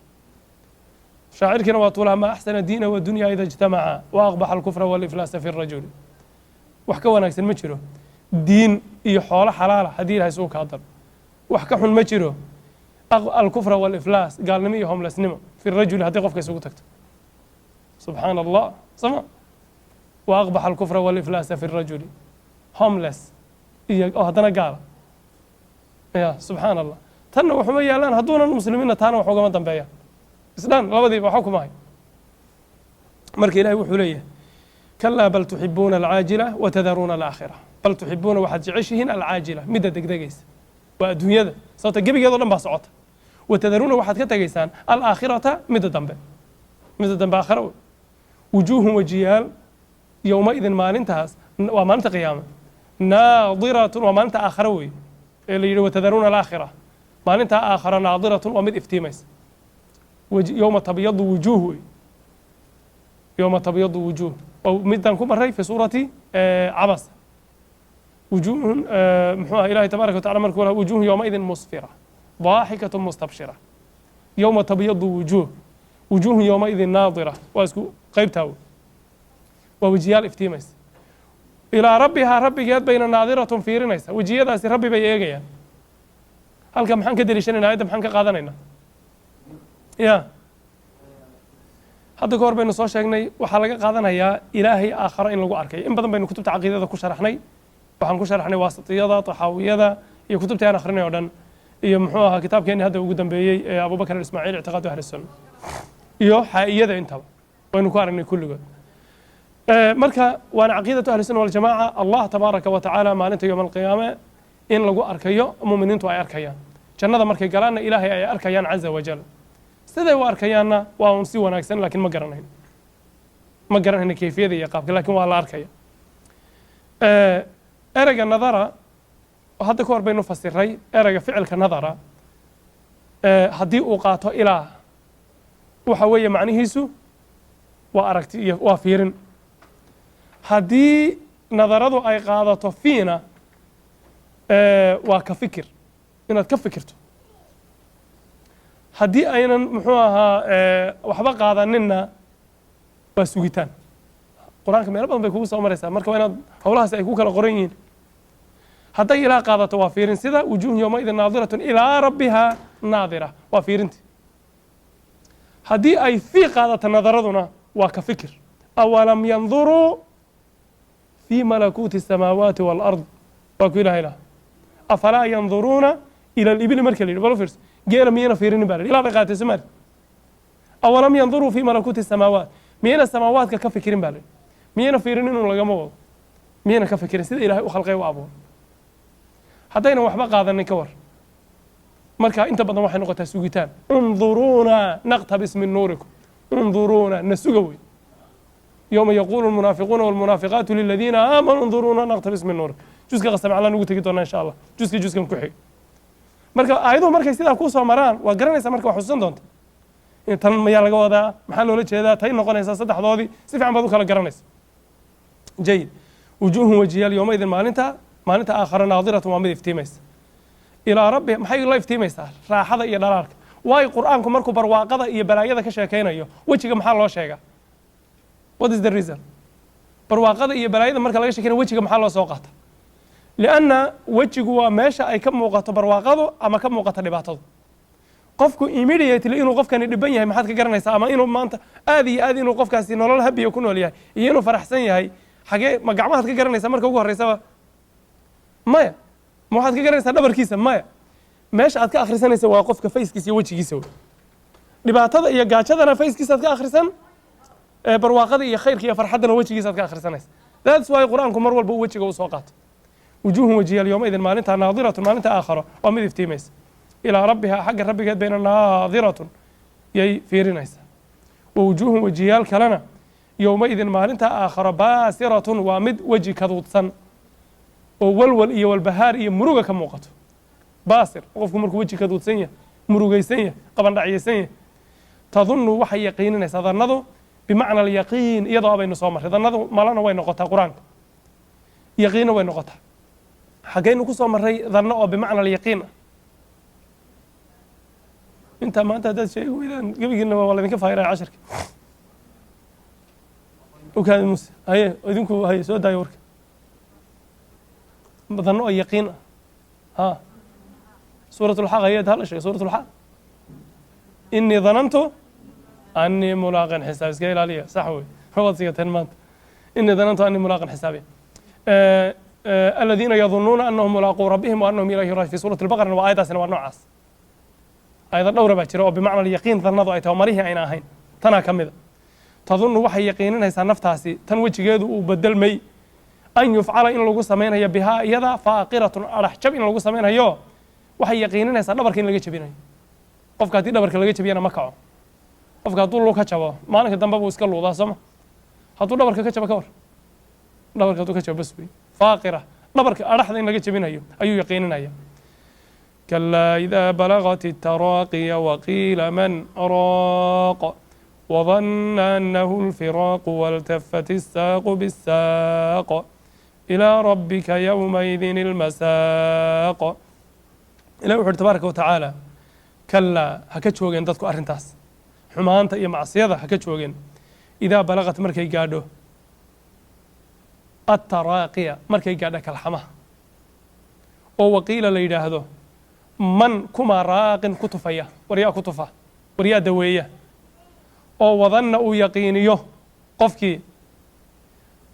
شاعر كنا وطولها ما أحسن الدين والدنيا إذا اجتمعا وأقبح الكفر والإفلاس في الرجل وحكى وناكس المجره دين إي حوله حلالة هدي لها يسوق هذا وحكى حن مجره الكفر والإفلاس قال نميهم لسنما في الرجل هدي قفك يسوق تكتب سبحان الله سمع وأقبح الكفر والإفلاس في الرجل homeless هذانا قال يا سبحان الله تنا وحمية لان هدونا المسلمين تانا وحوجا ما تنبيا إسلام لبدي بحكم هاي مركي إلهي وحوليه كلا بل تحبون العاجلة وتذرون الآخرة بل تحبون واحد يعيشهن العاجلة مدة دقيقة والدنيا ذا صوت جيبي يضل ما صعود وتذرون واحد كتجيسان الآخرة مدة دنبا آخر وجوه وجيال يومئذ ما ننتهز وما انت قيامة ناظرة وما انت آخروي اللي وتذرون الآخرة ما انت آخر ناظرة ومد افتيميس يوم تبيض وجوه يوم تبيض وجوه ومدان كمري في سورة عبس وجوه محوها إلهي تبارك وتعالى مركولها وجوه يومئذ مسفرة ضاحكة مستبشرة يوم تبيض وجوه يومئذ ناظرة واسكو قيبتها ووجيال افتيميس إلى ربها ربي قد بين ناظرة فيرنيس وجياداس ربي بي إيغيا هل كم حنك دليشانينا هيدا محنك قادنينا يا hadda ka hor baynu soo sheegnay waxaa laga qaadanayaa ilaahay aakhara in lagu arkay in badan baynu kutubta caqiidada ku sharaxnay waxaan ku sharaxnay waasitiyada taxaawiyada iyo kutubta aan akhrinay oo dhan iyo muxuu ahaa kitaabkeeni hadda ugu dambeeyey ee abubakar ismaaciil ictiqaadu ahli sunna iyo xaa'iyada intaba waynu ku aragnay kulligood marka waana caqiidatu ahli sunna waljamaaca allah tabaaraka wa tacaala maalinta yowma alqiyaame in lagu arkayo muuminiintu ay arkayaan jannada markay galaanna ilaahay ay arkayaan caza wajal siday u arkayaanna waa un si wanaagsan laakiin ma garanayno kayfiyada iyo qaabka laakiin waa la arkaya ereyga nadara hadda ka hor baynu fasiray ereyga ficilka nadara haddii uu qaato ilaa waxa weeye macnihiisu waa aragti iyo waa fiirin haddii nadaradu ay qaadato fiina waa ka fikir inaad ka fikirto haddii aynan muxuu ahaa waxba qaadaninna waa sugitaan qur-aanka meelo badan bay kugu soo maraysaa marka waa inaad howlahaasi ay ku kala qoran yihiin hadday ilaa qaadato waa fiirin sida wujuuhun yowmaidin naadiratun ilaa rabbihaa naadira waa fiirintii haddii ay fii qaadato nadaraduna waa ka fikir awalam yanduruu fii malakuuti الsamaawaati wاlard waa ku ilahay laha afalaa yanduruuna ila alibili marka la yidhi balo fiirso geela miyayna fiirinin baa la yidhi ilaa bay qaatay somaali awalam yanduruu fii malakuuti الsamaawaat miyayna samaawaadka ka fikirin baa la yidhi miyayna fiirinin inuu lagama wado miyayna ka fikirin sida ilaahay u khalqay u abuuray haddaynan waxba qaadanin ka war marka inta badan waxay noqotaa sugitaan unduruuna naqtabis min nuurikum unduruuna na suga wey yowma yaquulu almunaafiquuna walmunaafiqaatu liladiina aamanuu unduruuna naqtabis min nuurikum juska qasamaclaan ugu tegi doonaa insha allah juskan ku xig marka aayaduhu markay sidaa kuu soo maraan waa garanaysaa marka waa xusuusan doonta tan mayaa laga wadaa maxaa loola jeedaa tay noqonaysaa saddexdoodii si fiican baad u kala garanaysa jayid wujuuhun wajiyaal yowmaidin maalinta aakhara naadiratun waa mid iftiimaysa ilaa rabbi maxay la iftiimaysaa raaxada iyo dhalaalka waayo qur'aanku markuu barwaaqada iyo balaayada ka sheekaynayo wejiga maxaa loo sheegaa what is the reason barwaaqada iyo balaayada marka laga sheekaynayo wejiga maxaa loo soo qaata lianna wejigu waa meesha ay ka muuqato barwaaqadu ama ka muuqato dhibaatadu qofku immediately inuu qofkani dhiban yahay maxaad ka garanaysaa ama inuu maanta aad iyo aad inuu qofkaasi nolol habiya ku nool yahay iyo inuu faraxsan yahay xagee ma gacmahaad ka garanaysaa marka ugu horreysaba maya ma waxaad ka garanaysaa dhabarkiisa maya meesha aad ka akhrisanaysa waa qofka fayskiisa iyo wejigiisa wey dhibaatada iyo gaajadana fayskiisaad ka akhrisan barwaaqada iyo khayrka iyo farxaddana wejigiisaad ka akhrisanaysa that's why qur-aanku mar walba uu wejiga u soo qaato wujuuhun wajiyaal yowmaidin maalintaa naadiratun maalinta aakharo waa mid iftiimaysa ilaa rabbihaa xagga rabbigeed bayna naadiratun yay fiirinaysaa wa wujuuhun wajiyaal kalena yowmaidin maalinta aakharo baasiratun waa mid weji kaduudsan oo walwal iyo walbahaar iyo muruga ka muuqato baasir qofku markuu weji kaduudsan yahay murugaysan yahay qabandhacyaysan yahay tadunnu waxay yaqiininaysaa dannadu bimacna alyaqiin iyadoo abaynu soo marray dannadu malana way noqotaa qur-aanka yaqiinna way noqotaa xaggaynu ku soo marray danno oo bimacna alyaqiin ah intaa maanta haddaad sheegi weydaan gebigiina waa laydinka faayiraya casharka ogaadi muse haye idinku haye soo daayo warka danno oo yaqiin ah ha suurat ulxaq hayeed hala sheegay suurat ulxaq inii danantu annii mulaaqin xisaab iska ilaaliya sax wey waad sigateen maanta inii danantu annii mulaaqin xisaabiya aladiina yadunuuna anahum mulaaquu rabbihim wa anahum ilayhi raajicuun fi suurati albaqarana waa aayadaasina waa noocaas aayado dhowra baa jira oo bimacna alyaqiin dannadu ay tahay marihii ayna ahayn tanaa ka mida tadunnu waxay yaqiininaysaa naftaasi tan wejigeedu uu bedelmay an yufcala in lagu samaynayo bihaa iyada faaqiratun adhax jab in lagu samaynayo waxay yaqiininaysaa dhabarka in laga jabinayo qofka haddii dhabarka laga jabiyana ma kaco qofka hadduu lug ka jabo maalinka dambe buu iska luudaa sooma hadduu dhabarka ka jabo ka war dhabarka hadduu ka jabo bas wey faaqira dhabarka adhaxda in laga jabinayo ayuu yaqiininaya kalaa idaa balagati taraaqiya waqiila man raaq وظن أنه الفراق والتفت الساق بالساق إلى ربك يومئذ المساق. إلهي وحده تبارك وتعالى كلا هكتشوغين دادكو أرنتاس xumaanta iyo macsiyada ha ka joogeen idaa balaqat markay gaadho attaraaqiya markay gaadho kalxamaha oo waqiila la yidhaahdo man kumaa raaqin ku tufaya waryaa ku tufa waryaa daweeya oo wadanna uu yaqiiniyo qofkii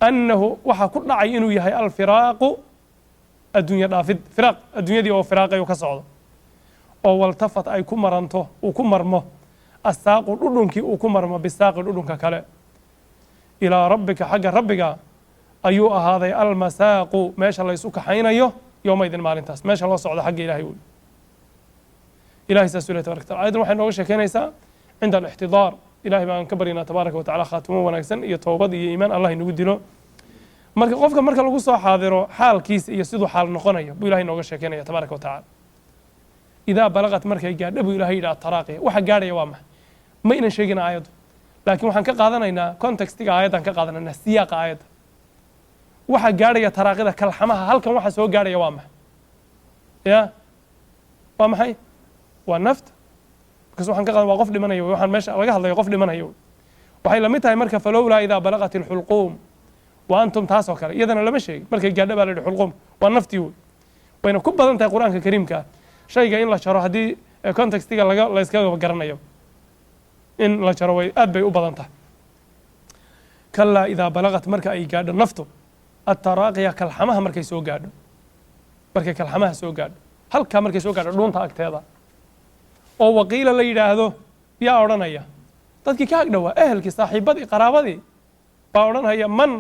annahu waxaa ku dhacay inuu yahay alfiraaqu adduunya dhaafid firaaq adduunyadii oo firaaqayo ka socdo oo waltafat ay ku maranto uu ku marmo asaaqu dhudhunkii uu ku marmo bisaaqi dhudhunka kale ilaa rabbika xagga rabbiga ayuu ahaaday almasaaqu meesha laysu kaxaynayo yowmaydin maalintaas meesha loo socdo xagga ilahay wey ilahay saasuu leh tabaraka taala ayadan waxay nooga sheekeynaysaa cinda alixtidaar ilahay baan ka baryanaa tabaaraka wa tacala khaatimo wanaagsan iyo toobad iyo iimaan allah inagu dilo marka qofka marka lagu soo xaadiro xaalkiisa iyo siduu xaal noqonayo buu ilahay nooga sheekeynaya tabaaraka wa tacala idaa balaqat markay gaadho buu ilahay yidhi attaraaqiya waxa gaadhaya waa maxay ma ynan sheegina aayaddu laakiin waxaan ka qaadanaynaa contextiga aayaddan ka qaadanaynaa siyaaqa aayadda waxa gaadhaya taraaqida kalxamaha halkan waxa soo gaadhaya waa maxay ya waa maxay waa nafta markaas waxaan ka qaadan waa qof dhimanaya waxaan meesha laga hadlayo qof dhimanaya waxay la mid tahay marka falowlaa idaa balaqat ilxulquum wa antum taasoo kale iyadana lama sheegin markay gaadho baa la yidhi xulquum waa naftii wey wayna ku badan tahay qur-aanka kariimka shayga in la jaro haddii contextiga layskaga garanayo in la jaro way aad bay u badan tahay kalaa idaa balaqat marka ay gaadho naftu attaraaqiya kalxamaha markay soo gaadho markay kalxamaha soo gaadho halkaa markay soo gaadho dhuunta agteeda oo waqiila la yidhaahdo yaa odhanaya dadkii ka agdhowaa ehelkii saaxiibadii qaraabadii baa odhanaya man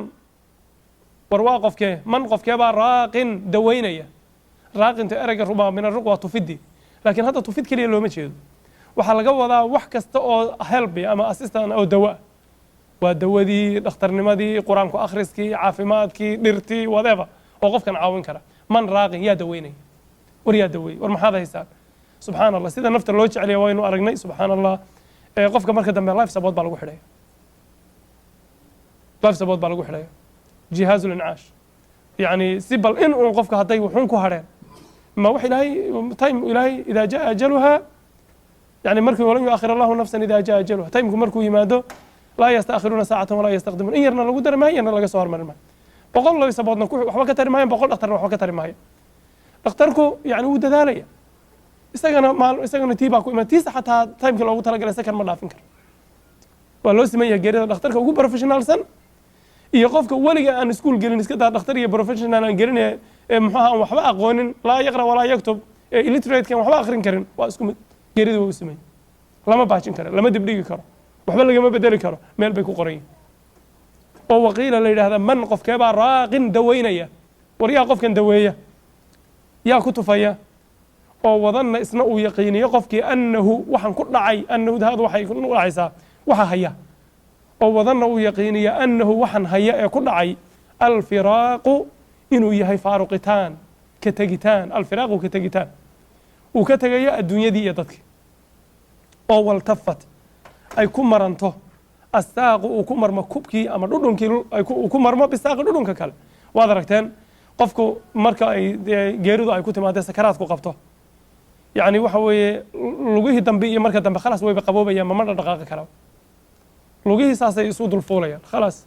war waa qofkee man qofkee baa raaqin daweynaya raaqinta ereyga rubaa min aruq waa tufidii laakiin hadda tufid keliya looma jeedo waxaa laga wadaa wax kasta oo helbi ama assistant oo dawa waa dawadii dhakhtarnimadii qur-aanku akhriskii caafimaadkii dhirtii whatever oo qofkan caawin kara man raaqin yaa daweynaya war yaa daweey war maxaad haysaan subxaan allah sida nafta loo jeceliya waynu aragnay subxaan allah qofka marka dambe life support baa lagu xidhaya life support baa lagu xidhaya jihaazu lincaash yacni si bal in uun qofka hadday wuxuun ku hadheen ma wax ilaahay time ilaahay idaa jaa ajaluha يعني مركو ولن يؤخر الله نفسا إذا جاء أجلها تايمكم مركو يمادو لا يستأخرون ساعة ولا يستقدمون إن يرنا لو قدر ما يرنا لقى صور مرمى بقول الله يسبضنا كل وحوك تري ما بقول أختار وحوك تري ما أختاركو يعني ود ذلك استجنا مال استجنا تيباكو ما تيس حتى تايمكم لو ترى جلسة كان مرة فينكر والله اسمه يجري أختاركو هو بروفيشنال سن يقفك ولي أن سكول جرين كده أختار بروفيشنال أن جرين محاها وحبا أقوين لا يقرأ ولا يكتب إليتريت كان وحبا آخرين كرين واسكم geerida waa u sameeyey lama baajin karo lama dibdhigi karo waxba lagama bedeli karo meel bay ku qorayiin oo waqiila la yidhaahda man qofkee baa raaqin daweynaya war yaa qofkan daweeya yaa ku tufaya oo wadanna isna uu yaqiiniyo qofkii annahu waxaan ku dhacay annahu daadu waxay ku dhacaysaa waxa haya oo wadanna uu yaqiiniyo annahu waxaan haya ee ku dhacay alfiraaqu inuu yahay faaruqitaan ka tegitaan alfiraaqu ka tegitaan uu ka tegayo adduunyadii iyo dadkii oo waltafat ay ku maranto asaaqu uu ku marmo kubkii ama dhudhunkii uu ku marmo bisaaqi dhudhunka kale waad aragteen qofku marka ay geeridu ay ku timaadee sakaraadku qabto yacni waxa weeye lugihii dambe iyo marka dambe khalaas wayba qaboobayaan ma dhaqaaqi kara lugihii saasay isu dulfuulayaan khalaas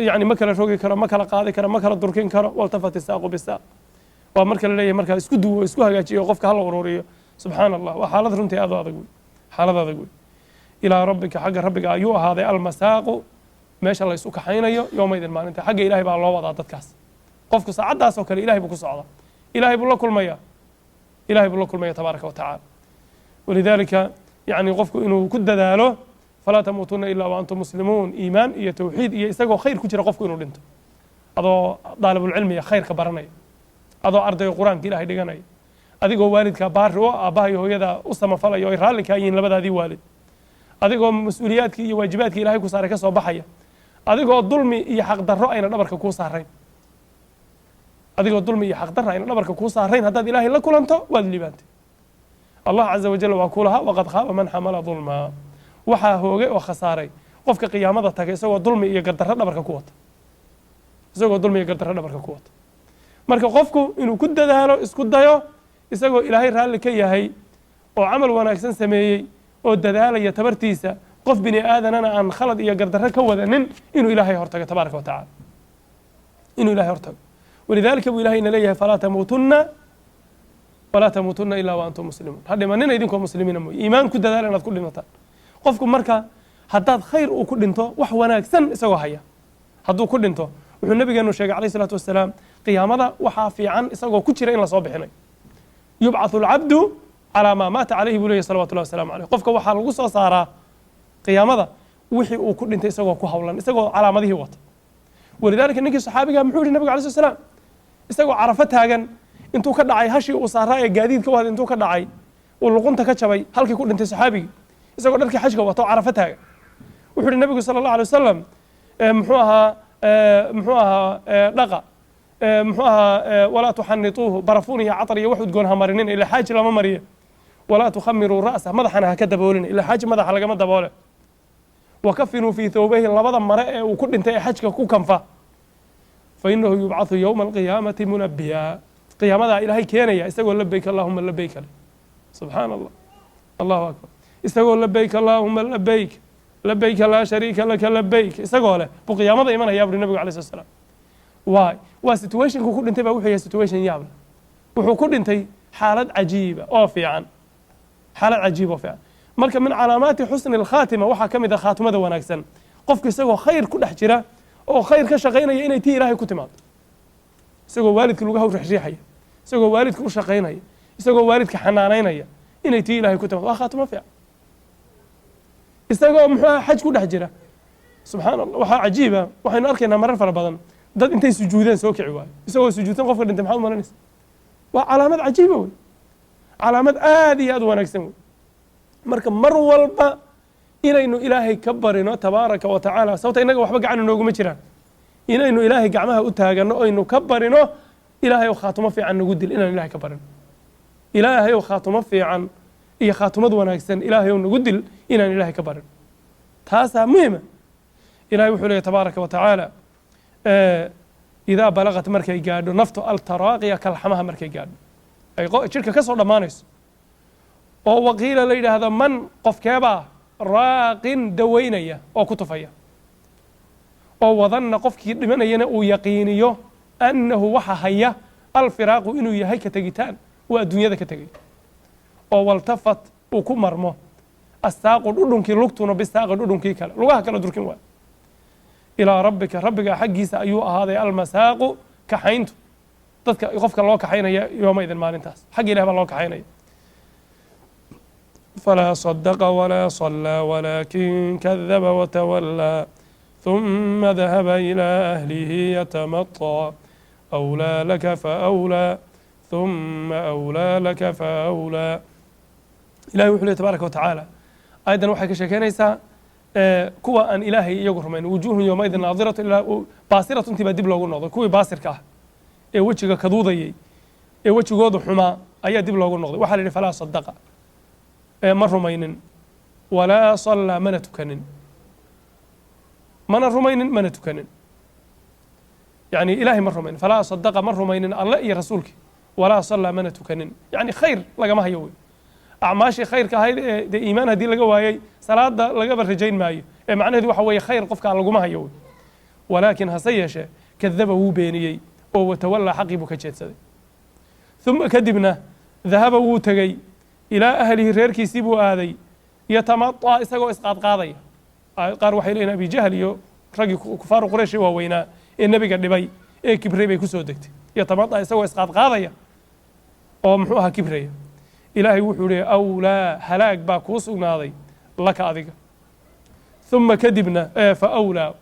yacni ma kala rogi karo ma kala qaadi karo ma kala durkin karo waltafat isaaqu bisaaq waa marka la leeyahay markaa isku duwo isku hagaajiyo qofka hala ururiyo subxaan allah waa xaalad runtii aad u adag wey xaalad adag wey ilaa rabbika xagga rabbiga ayuu ahaaday almasaaqu meesha la isu kaxaynayo yowmaydin maalinta xagga ilaahay baa loo wadaa dadkaas qofku saacaddaas oo kale ilahay buu ku socdaa ilahay buu la kulmayaa ilahay buu la kulmaya tabaaraka wa tacaala walidaalika yacni qofku inuu ku dadaalo falaa tamuutunna ilaa wa antum muslimuun iimaan iyo tawxiid iyo isagoo khayr ku jira qofku inuu dhinto adoo daalibulcilmiya khayrka baranaya adoo ardayga qur-aanka ilaahay dhiganaya adigoo waalidka baari oo aabbaha iyo hooyada u samafalaya oo ay raalli kaa yihiin labadaadii waalid adigoo mas-uuliyaadkii iyo waajibaadkii ilaahay ku saaray ka soo baxaya adigoo dulmi iyo xaqdarro ayna dhabarka kuu saarayn adigoo dulmi iyo xaqdarro ayna dhabarka kuu saarayn haddaad ilaahay la kulanto waad liibaantay allah caza wajal waa ku lahaa waqad khaaba man xamala dulmaa waxaa hoogay oo khasaaray qofka qiyaamada tagay isagoo dulmi iyo gardarro dhabarka ku wata isagoo dulmi iyo gardarro dhabarka ku wata marka qofku inuu ku dadaalo isku dayo isagoo ilaahay raalli ka yahay oo camal wanaagsan sameeyey oo dadaalaya tabartiisa qof bini aadanana aan khalad iyo gardarro ka wadanin inuu ilaahay hortago tabaaraka wa tacaala inuu ilaahay hortago walidaalika buu ilahayna leeyahay falaa tamuutunna ilaa wa antum muslimuun ha dhimanina idinkoo muslimiina mooye iimaan ku dadaala inaad ku dhimataan qofku marka haddaad khayr uu ku dhinto wax wanaagsan isagoo haya hadduu ku dhinto wuxuu nabigeenu sheegay calayhi salaatu wasalaam qiyaamada waxaa fiican isagoo ku jira in lasoo bixinayo yubcathu alcabdu calaa maa maata calayhi buu leeyahy salawatullahi wasalaamu caleyh qofka waxaa lagu soo saaraa qiyaamada wixii uu ku dhintay isagoo ku hawlan isagoo calaamadihii wata walidaalika ninkii saxaabiga muxuu yihi nabiga alay sl slam isagoo carafo taagan intuu ka dhacay hashii uu saaraa ee gaadiidka wada intuu ka dhacay uu luqunta ka jabay halkii ku dhintay saxaabigii isagoo dharkii xajka wato carafo taagan wuxuu yihi nabigu sala allah alay wasalam muxuu ahaa dhaqa muxuu ahaa walaa tuxanituuhu barafuun iyo catar iyo wax udgoon ha marinin ilaa xaaji lama mariye walaa tukhamiruu ra'sa madaxana ha ka daboolin ilaa xaaji madaxa lagama daboole wakafinuu fii thawbayhi labada mare ee uu ku dhintay ee xajka ku kanfa fainahu yubcathu yowma alqiyaamati munabiya qiyaamadaa ilaahay keenaya isagoo labayk allahuma labayk le subxaana allah allahu akbar isagoo labayk allahuma labayk labayka laa shariika laka labayk isagoo leh buu qiyaamada imanaya buri nabigu alay slat slam waa situationku ku dhintay baa wuxuu yahay situation yaab leh wuxuu ku dhintay xaalad cajiiba oo fiican xaalad cajiiba oo fiican marka min calaamaati xusni alkhaatima waxaa ka mid ah khaatimada wanaagsan qofka isagoo khayr ku dhex jira oo khayr ka shaqaynaya inay tii ilaahay ku timaado isagoo waalidka lagu hawrixriixaya isagoo waalidka u shaqaynaya isagoo waalidka xanaanaynaya inay tii ilaahay ku timaado waa khaatimo fiican isagoo muxuu aha xaj ku dhex jira subxaana allah waxaa cajiiba waxaynu arkaynaa marar fara badan dad intay sujuudeen soo kici waayo isagoo sujuudsan qofka dhintay maxaad umalanaysa waa calaamad cajiiba wey calaamad aad iyo aad u wanaagsan wey marka mar walba inaynu ilaahay ka barino tabaaraka wa tacaala sababta innaga waxba gacan inooguma jiraan inaynu ilaahay gacmaha u taagano aynu ka barino ilaahay oo khaatimo fiican nagu dil inaan ilahay ka barino ilaahay oo khaatimo fiican iyo khaatimad wanaagsan ilaahay oo nagu dil inaan ilaahay ka barino taasaa muhima ilahay wuxuu leeyahy tabaaraka wa tacaala idaa balaqat markay gaadho naftu altaraaqiya kalxamaha markay gaadho ay jidhka ka soo dhammaanayso oo waqiila la yidhaahdo man qofkeebaa raaqin daweynaya oo ku tufaya oo wadanna qofkii dhimanayana uu yaqiiniyo annahu waxa haya alfiraaqu inuu yahay ka tegitaan uu adduunyada ka tegay oo waltafat uu ku marmo assaaqu dhudhunkii lugtuna bisaaqi dhudhunkii kale lugaha kala durkin waay ilaa rabbika rabbigaa xaggiisa ayuu ahaaday almasaaqu kaxayntu dadka qofka loo kaxaynaya yoomaidin maalintaas xagga ilah baa loo kaxaynaya falaa صadaqa walaa صallaa walaakin kadaba watawallaa ثuma dahaba ilaa ahlihi yatamaطى أwlaa laka faأwlaa ثuma أwlaa laka faأwlaa ilahi wuxuu ley tabaaraka wa tacaala aayaddan waxay ka sheekeynaysaa kuwa aan ilaahay iyagu rumayn wujuuhun yowmaidin naadiratu ilaa baasiratu intii baa dib loogu noqday kuwii baasirka ah ee wejiga kaduudayay ee wejigoodu xumaa ayaa dib loogu noqday waxaa la yidhi falaa sadaqa ma rumaynin walaa sallaa mana tukanin mana rumaynin mana tukanin yani ilaahay ma rumaynin falaa sadaqa ma rumaynin alle iyo rasuulkii walaa sallaa mana tukanin yani khayr lagama hayo wey acmaashii khayrka ahayd ee dee iimaan haddii laga waayey salaada lagaba rajayn maayo ee macnaheedu waxa weeye khayr qofkaa laguma hayo wey walaakin hase yeeshee kadaba wuu beeniyey oo watawallaa xaqii buu ka jeedsaday uma kadibna dahaba wuu tegey ilaa ahlihi reerkiisii buu aaday yatamaطaa isagoo isqaadqaadaya qaar waxay leeyihin abi jahl iyo raggii kufaaru qurayshi waaweynaa ee nebiga dhibay ee kibray bay kusoo degtay yatamaطaa isagoo isqaadqaadaya oo muxuu ahaa kibraya ilaahay wuxuu leeyay awlaa halaag baa kuu sugnaaday laka adiga uma kadibna faawlaa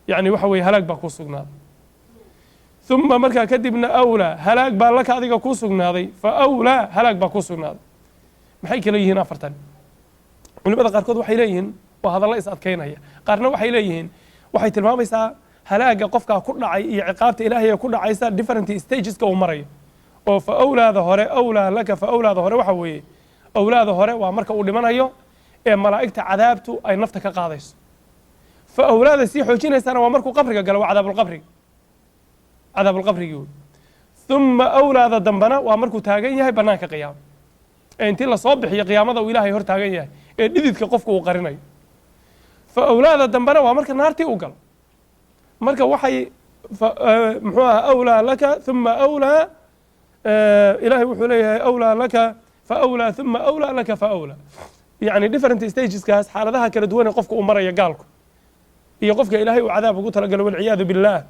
yani waxa weye halaag baa kuu sugnaaday uma markaa kadibna awlaa halaag baa laka adiga kuu sugnaaday faawlaa halaag baa kuu sugnaaday maxay kala yihiin afartan culimada qaarkood waxay leeyihiin waa hadalla is adkaynaya qaarna waxay leeyihiin waxay tilmaamaysaa halaaga qofkaa ku dhacay iyo ciqaabta ilaahay ee ku dhacaysa different stageska uu marayo oo fa awlaada hore awlaa laka fa awlaada hore waxa weeye awlaada hore waa marka uu dhimanayo ملائكة عذابته أي نفتك قاضيس فأولاد سيحوجين سنة ومركو قبرك قالوا عذاب القبر عذاب القبر يقول ثم أولاد الدنبنا ومركو تاجين يهي بناك قيام أنت لا صبح يا قيامة وإلهي هر تاجين يهي إديك قفك وقرني فأولاد الدنبنا ومرك نارتي وقل مرك وحي محوها أولى لك ثم أولى إلهي وحوليه أولى لك فأولى ثم أولى لك فأولى يعني different stages كاس حالتها كلا دوين قفك أمر يقالك هي قفك إلهي وعذاب قلت لك والعياذ بالله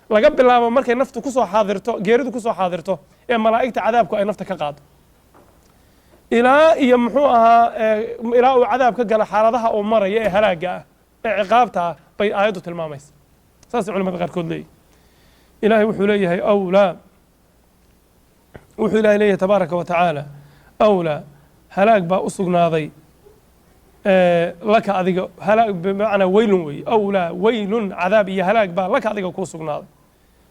لقب الله مركي نفته كسو حاضرته غيرته كسو حاضرته إيه ملائكة عذابك أي نفتك قاد إلى يمحوها إلى عذابك قال حالتها أمر يا هلاقة عقابتها بي آيات الماميس ساس علماء غير كل إلهي وحوليه أولى وحولي إليه تبارك وتعالى أولى هلاك با أسقناضي لك أذيك هلاك بمعنى ويل وي أولى ويل عذاب يا هلاك با لك أذيك كو سقناضي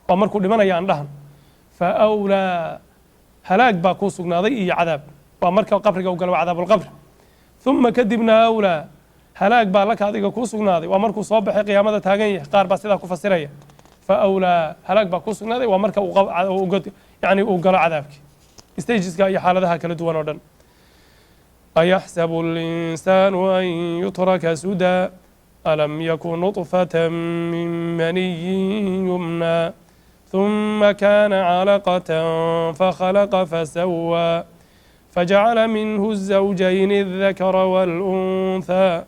ومر كل من يعندهم فأولى هلاك با كو سقناضي يا عذاب ومر كقبر وقالوا عذاب القبر ثم كذبنا أولى هلاك با لك أذيك كو سقناضي ومر كو صبح قيامة تاجيه قار بس إذا كفسرية فأولى هلاك با كو سقناضي ومر يعني وقال عذابك استيجز كأي حالة ذا كلا دوان ودن أيحسب الإنسان أن يترك سدى ألم يكن نطفة من مني يمنى ثم كان علقة فخلق فسوى فجعل منه الزوجين الذكر والأنثى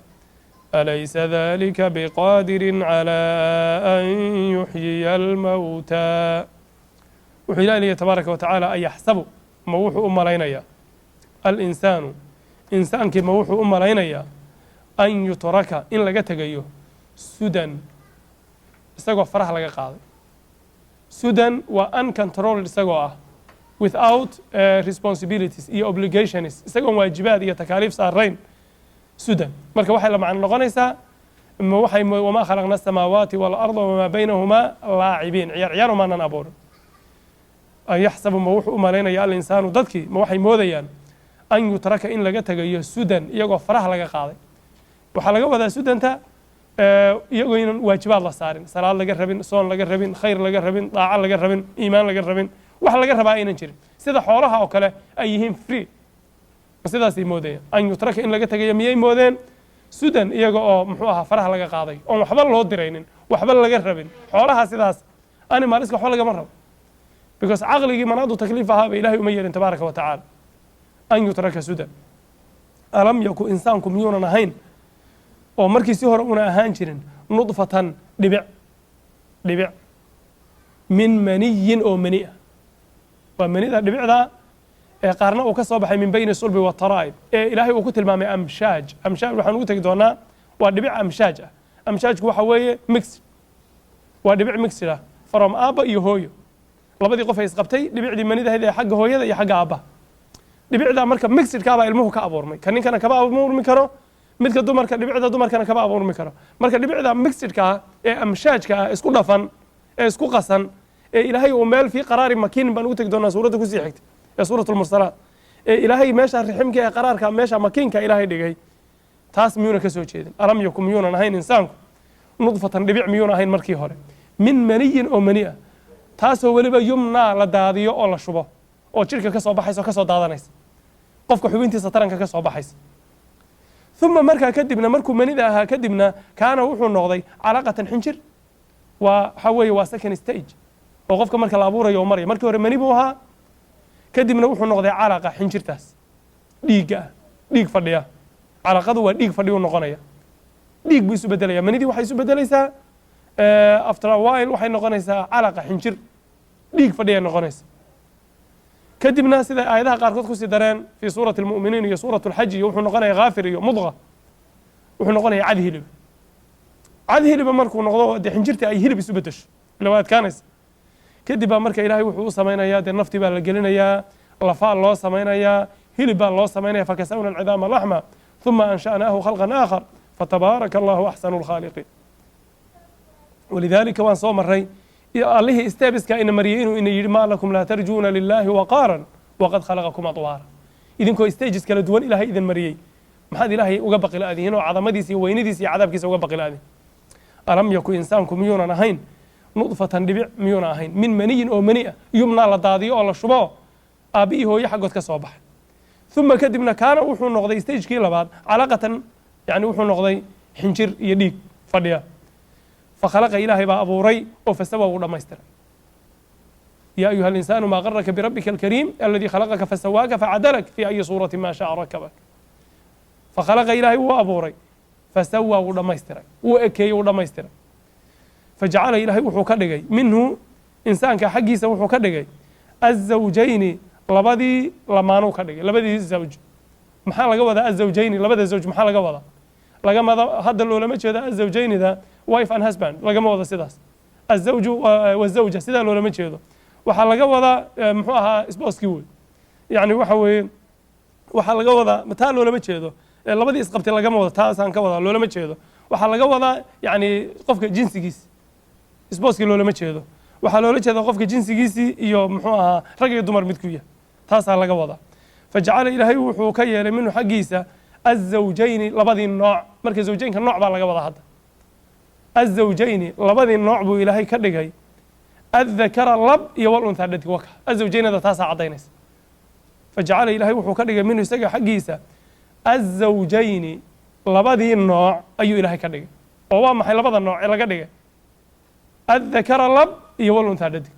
أليس ذلك بقادر على أن يحيي الموتى وحي إليه تبارك وتعالى أن يحسب موح أمرينيا الإنسان إنسان كي موح أمرينيا أن يترك إن لقى تجيه سدى استقوا فرح لقى قاضي سدى وأن كنترول استقوا without responsibilities إيه obligations استقوا واجبات إيه تكاليف صارين سدى مركب واحد لما عن لغنيسا وحي وما خلقنا السماوات والأرض وما بينهما لاعبين عيار ما ننابور أن يحسب موح أمرينيا الإنسان ضدكي موحي موديان أن يترك إن لقى تجيه سدى يقوا فرح لقى قاضي وحلقة وذا سودان تا يقولون واجبات الله صارين صلاة لقى ربين صون لقى ربين خير لقى ربين طاعة لقى ربين إيمان لقى ربين وح لقى ربا أين نشري سيدا حولها أو كلا أيهم فري سيدا سي مودين أن يترك إن لقى تجيه مية مودين سودان يقوا محوها فرح لقى قاضي أو محبل الله درينين وحبل لقى ربين حولها سيداس أنا ما رزق حول لقى مرة because عقلي مناض تكليفها بإلهي أمير تبارك وتعالى أن يترك سودان ألم يكن إنسانكم يونا نهين oo markii si hore una ahaan jirin nudfatan dhibic min maniyin oo mani ah waa manida dhibicda ee qaarna uu ka soo baxay min bayni sulbi wa taraa'ib ee ilaahay uu ku tilmaamay amshaaj waxaan ugu tagi doonaa waa dhibic amshaaj ah amshaajku waxa weeye mix waa dhibic mix ah from aaba iyo hooyo labadii qof ay isqabtay dhibicdii manidaheeda ee xagga hooyada iyo xagga aaba dhibicda marka mixidka baa ilmuhu ka abuurmay kaninkana kaba abuurmi karo midka dumarka dhibicda dumarkana kaba abuurmi karo marka dhibicda mixidka ee amshaajka isku dhafan ee isku qasan ee ilaahay uu meel fi qaraari makiin baan ugu tagi doonaa suurada ku sii xigtay ee suuratul mursalaat ee ilaahay meesha riximka ee qaraarka meesha makiinka ilaahay dhigay taas miyuna ka soo jeedin alam yakum miyuna ahayn insaanku nudfatan dhibic miyuna ahayn markii hore min maniyin oo mani ah taasoo weliba yumna la daadiyo oo la shubo oo jirka ka soo baxayso ka soo daadanaysa qofka xubintiisa taranka ka soo baxaysa ثم مركا كدبنا مركو منيدها كدبنا كان وحو نقضي علاقة حنجر وحوي وسكن ستيج وقفك مركا لابورا يوم مريا مركو منيبوها كدبنا وحو نقضي علاقة حنجر تاس ديق فرديا علاقة دو ديق فرديو نقنيا ديق بيسو بدليا منيدي وحي سو بدليسا افتر وايل وحي نقنيسا علاقة حنجر ديق فرديا نقنيسا كدبنا سيدا آياتها قاركود كسي درين في سورة المؤمنين هي سورة الحج وحو نقنيا غافر مضغة وحو نقنيا عاد هلب مركو نقضو دي حنجرتي أي هلب سبتش لواد كانس كدبا مركا إلهي وحو سمينا يا دي النفتي بالقلنا يا لفاء الله سمينا يا هلب الله سمينا فكسونا العظام اللحمة ثم أنشأناه خلقا آخر فتبارك الله أحسن الخالقين ولذلك وان صوم الري الله استابس كائن مريين وإن يجمع لكم لا ترجون لله وقارا وقد خلقكم أطوارا إذن كو استيجس كلا دوان إلهي إذن مريي محد إلهي وقبق الأذين وعظمديس وينديس عذابكيس وقبق الأذين ألم يكن إنسانكم ميونا نهين نطفة دبع ميونا نهين من مني أو منيئة يمنى لدادي أو لشباه أبيه هو يحقد كصباح ثم كدبنا كان وحو نقضي ستيج كيلا بعد علاقة يعني وحو نقضي حنجر يديك فديا فخلق إلهي بأبو ري وفسوى ولما يستر يا أيها الإنسان ما غرك بربك الكريم الذي خلقك فسواك فعدلك في أي صورة ما شاء ركبك فخلق إلهي وأبو ري فسوى ولما يستر وأكي ولما يستر فجعل إلهي وحو كدغي منه إنسان كحقيسة وحو كدغي الزوجين لبدي لمانو كدغي لبدي الزوج maxaa laga wadaa azawjayni labada zawj maxaa laga wadaa lagama hadda loolama jeedo azawjayni da wife and husband lagama wada sidaas azawju wazawja sida loolama jeedo waxa laga wadaa muxuu ahaa isbooski weey yani waxa weeye waxa laga wadaa mataa loolama jeedo labadii isqabtay lagama wada taasaan ka wadaa loolama jeedo waxa laga wadaa yani qofka jinsigiisa isbooski loolama jeedo waxa loola jeedaa qofka jinsigiisa iyo muxuu ahaa rag iyo dumar mid ku yahay taasaa laga wadaa فجعل إلهي وحو كيالي منه حقيسة الزوجين لبدي النوع مركز زوجين كان نوع بالغ وضع هذا الزوجين لبدي النوع بو إلهي كدغي الذكر اللب يوال أنثى التي وكا الزوجين هذا تاسع عضينيس فجعل إلهي وحو كدغي منه سجى حقيسة الزوجين لبدي النوع أي إلهي كدغي وهو محي لبدي النوع إلا كدغي الذكر اللب يوال أنثى التي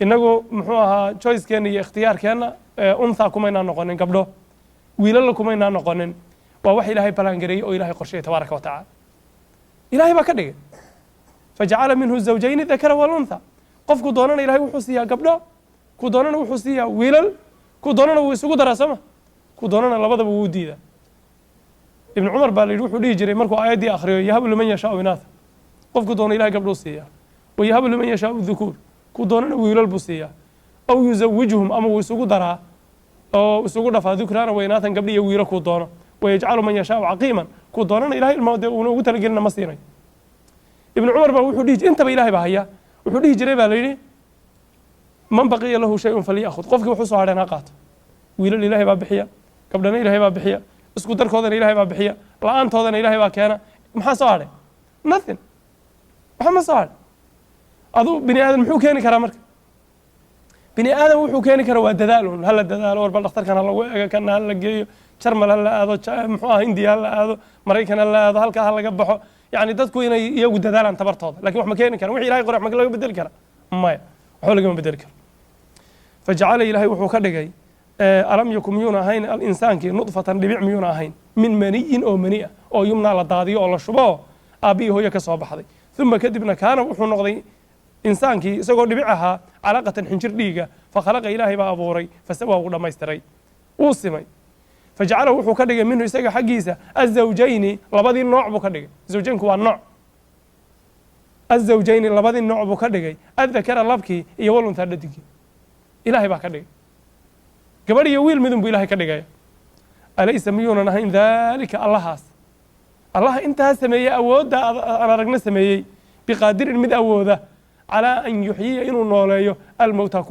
إنه محوها choice كان اختيار كان أنثى كمينا نقولن قبله ويلا كمينا نقولن ووحي إلهي بلانجري أو إلهي قرشية تبارك وتعالى إلهي بكده فجعل منه الزوجين الذكر والأنثى قف كدوننا إلهي وحسيها قبله كدوننا وحسيها ويلا كدوننا ويسوق دراسمه كدوننا لبض بودي ذا ابن عمر باليروح وليجري مركو آيات آخره يهب لمن يشاء إناثا قف كدون إلهي قبله سيها ويهب لمن يشاء الذكور كدوننا ويلا بسيها أو يزوجهم أما ويسوق درا أو يسوق دفع ذكرانا وإناثا قبل يويرا كودونا ويجعل من يشاء عقيما كودونا إلهي الموضوع ونقول لنا مصيري ابن عمر بقول حديج أنت بإلهي بهيا وحديج جري بالليل من بقي له شيء فليأخذ قفك وحصوا على ناقات ويلا الإلهي بابحيا قبلنا إلهي بابحيا اسكو درك هذا إلهي بابحيا لا أنت هذا إلهي باكينا ما صار nothing محمد صار أذو بني آدم محو كاني كرامرك بني آدم وحو كاني كرا وددالون هلا ددال وربل دختر كان هلا كان هلا جيو شرمل هلا هذا محوها هندي هلا هذا مريكان هلا هذا هلك هلا قبحه يعني dadku inay iyagu dadaalaan tabartooda laakiin wax ma keenin karo wixii ilaahay qoray wax ma laga bedeli kara maya wax laga bedeli karo fajacala ilaahay wuxuu ka dhigay alam yakum yuna ahayn al insaanki nudfatan dhibic miyuna ahayn min maniyin oo maniya oo yumna la daadiyo oo la shubo aabii hooyo ka soo baxday thumma kadibna kaana wuxuu noqday insaankii isagoo dhibic ahaa calaaqatan xinjir dhiiga fakhalaqa ilaahay baa abuuray fasawaa uu dhammaystiray uu simay فجعله وحو كدغ منه اسغا حقيسا الزوجين لبدي نوع بو كدغ زوجينكو وا نوع الزوجين لبدي نوع بو كدغ الذكر لبكي iyo walunta dhadigi ilaahay baa kadhigay gabadh iyo wiil midun buu ilaahay ka dhigay alaysa miyuna nahayn dhalika allahas allah inta sameeyay awooda aan aragna sameeyay biqadirin mid awooda ala an yuhyiya inuu nooleeyo almawta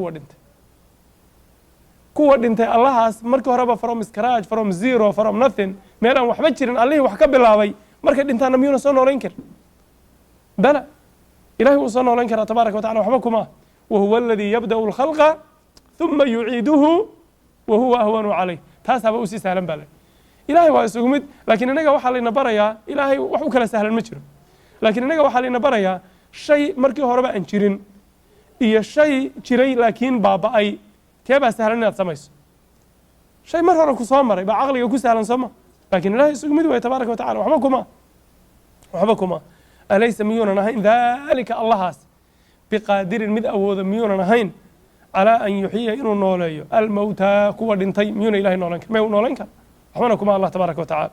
kuwa dhintay allahaas markii horeba from scratch from zero from nothing meel aan waxba jirin allihii wax ka bilaabay markay dhintaana miyuuna soo noolayn kar bala ilaahi wuu soo noolayn karaa tabaaraka wa tacaala waxba kuma wahuwa alladii yabda'u alkhalqa thumma yuciiduhu wahuwa ahwanu calayh taas haba usii sahlan baa le ilaahay waa isugu mid laakiin inaga waxaa layna barayaa ilaahay wax u kala sahlan ma jiro laakiin inaga waxaa layna barayaa shay markii horeba aan jirin iyo shay jiray laakiin baaba'ay كيف سهلنا تسميس شيء مرة كو صامر يبقى عقلي كو سهل نسمع لكن الله يسوق مدوي تبارك وتعالى وحبكما أليس ميونا نهين ذلك الله بقادر مذ أو ميونا نهين على أن يحيي إنه نولي الموتى كو دنتي ميونا إلهي نولنك ما نولنك حمنكما الله تبارك وتعالى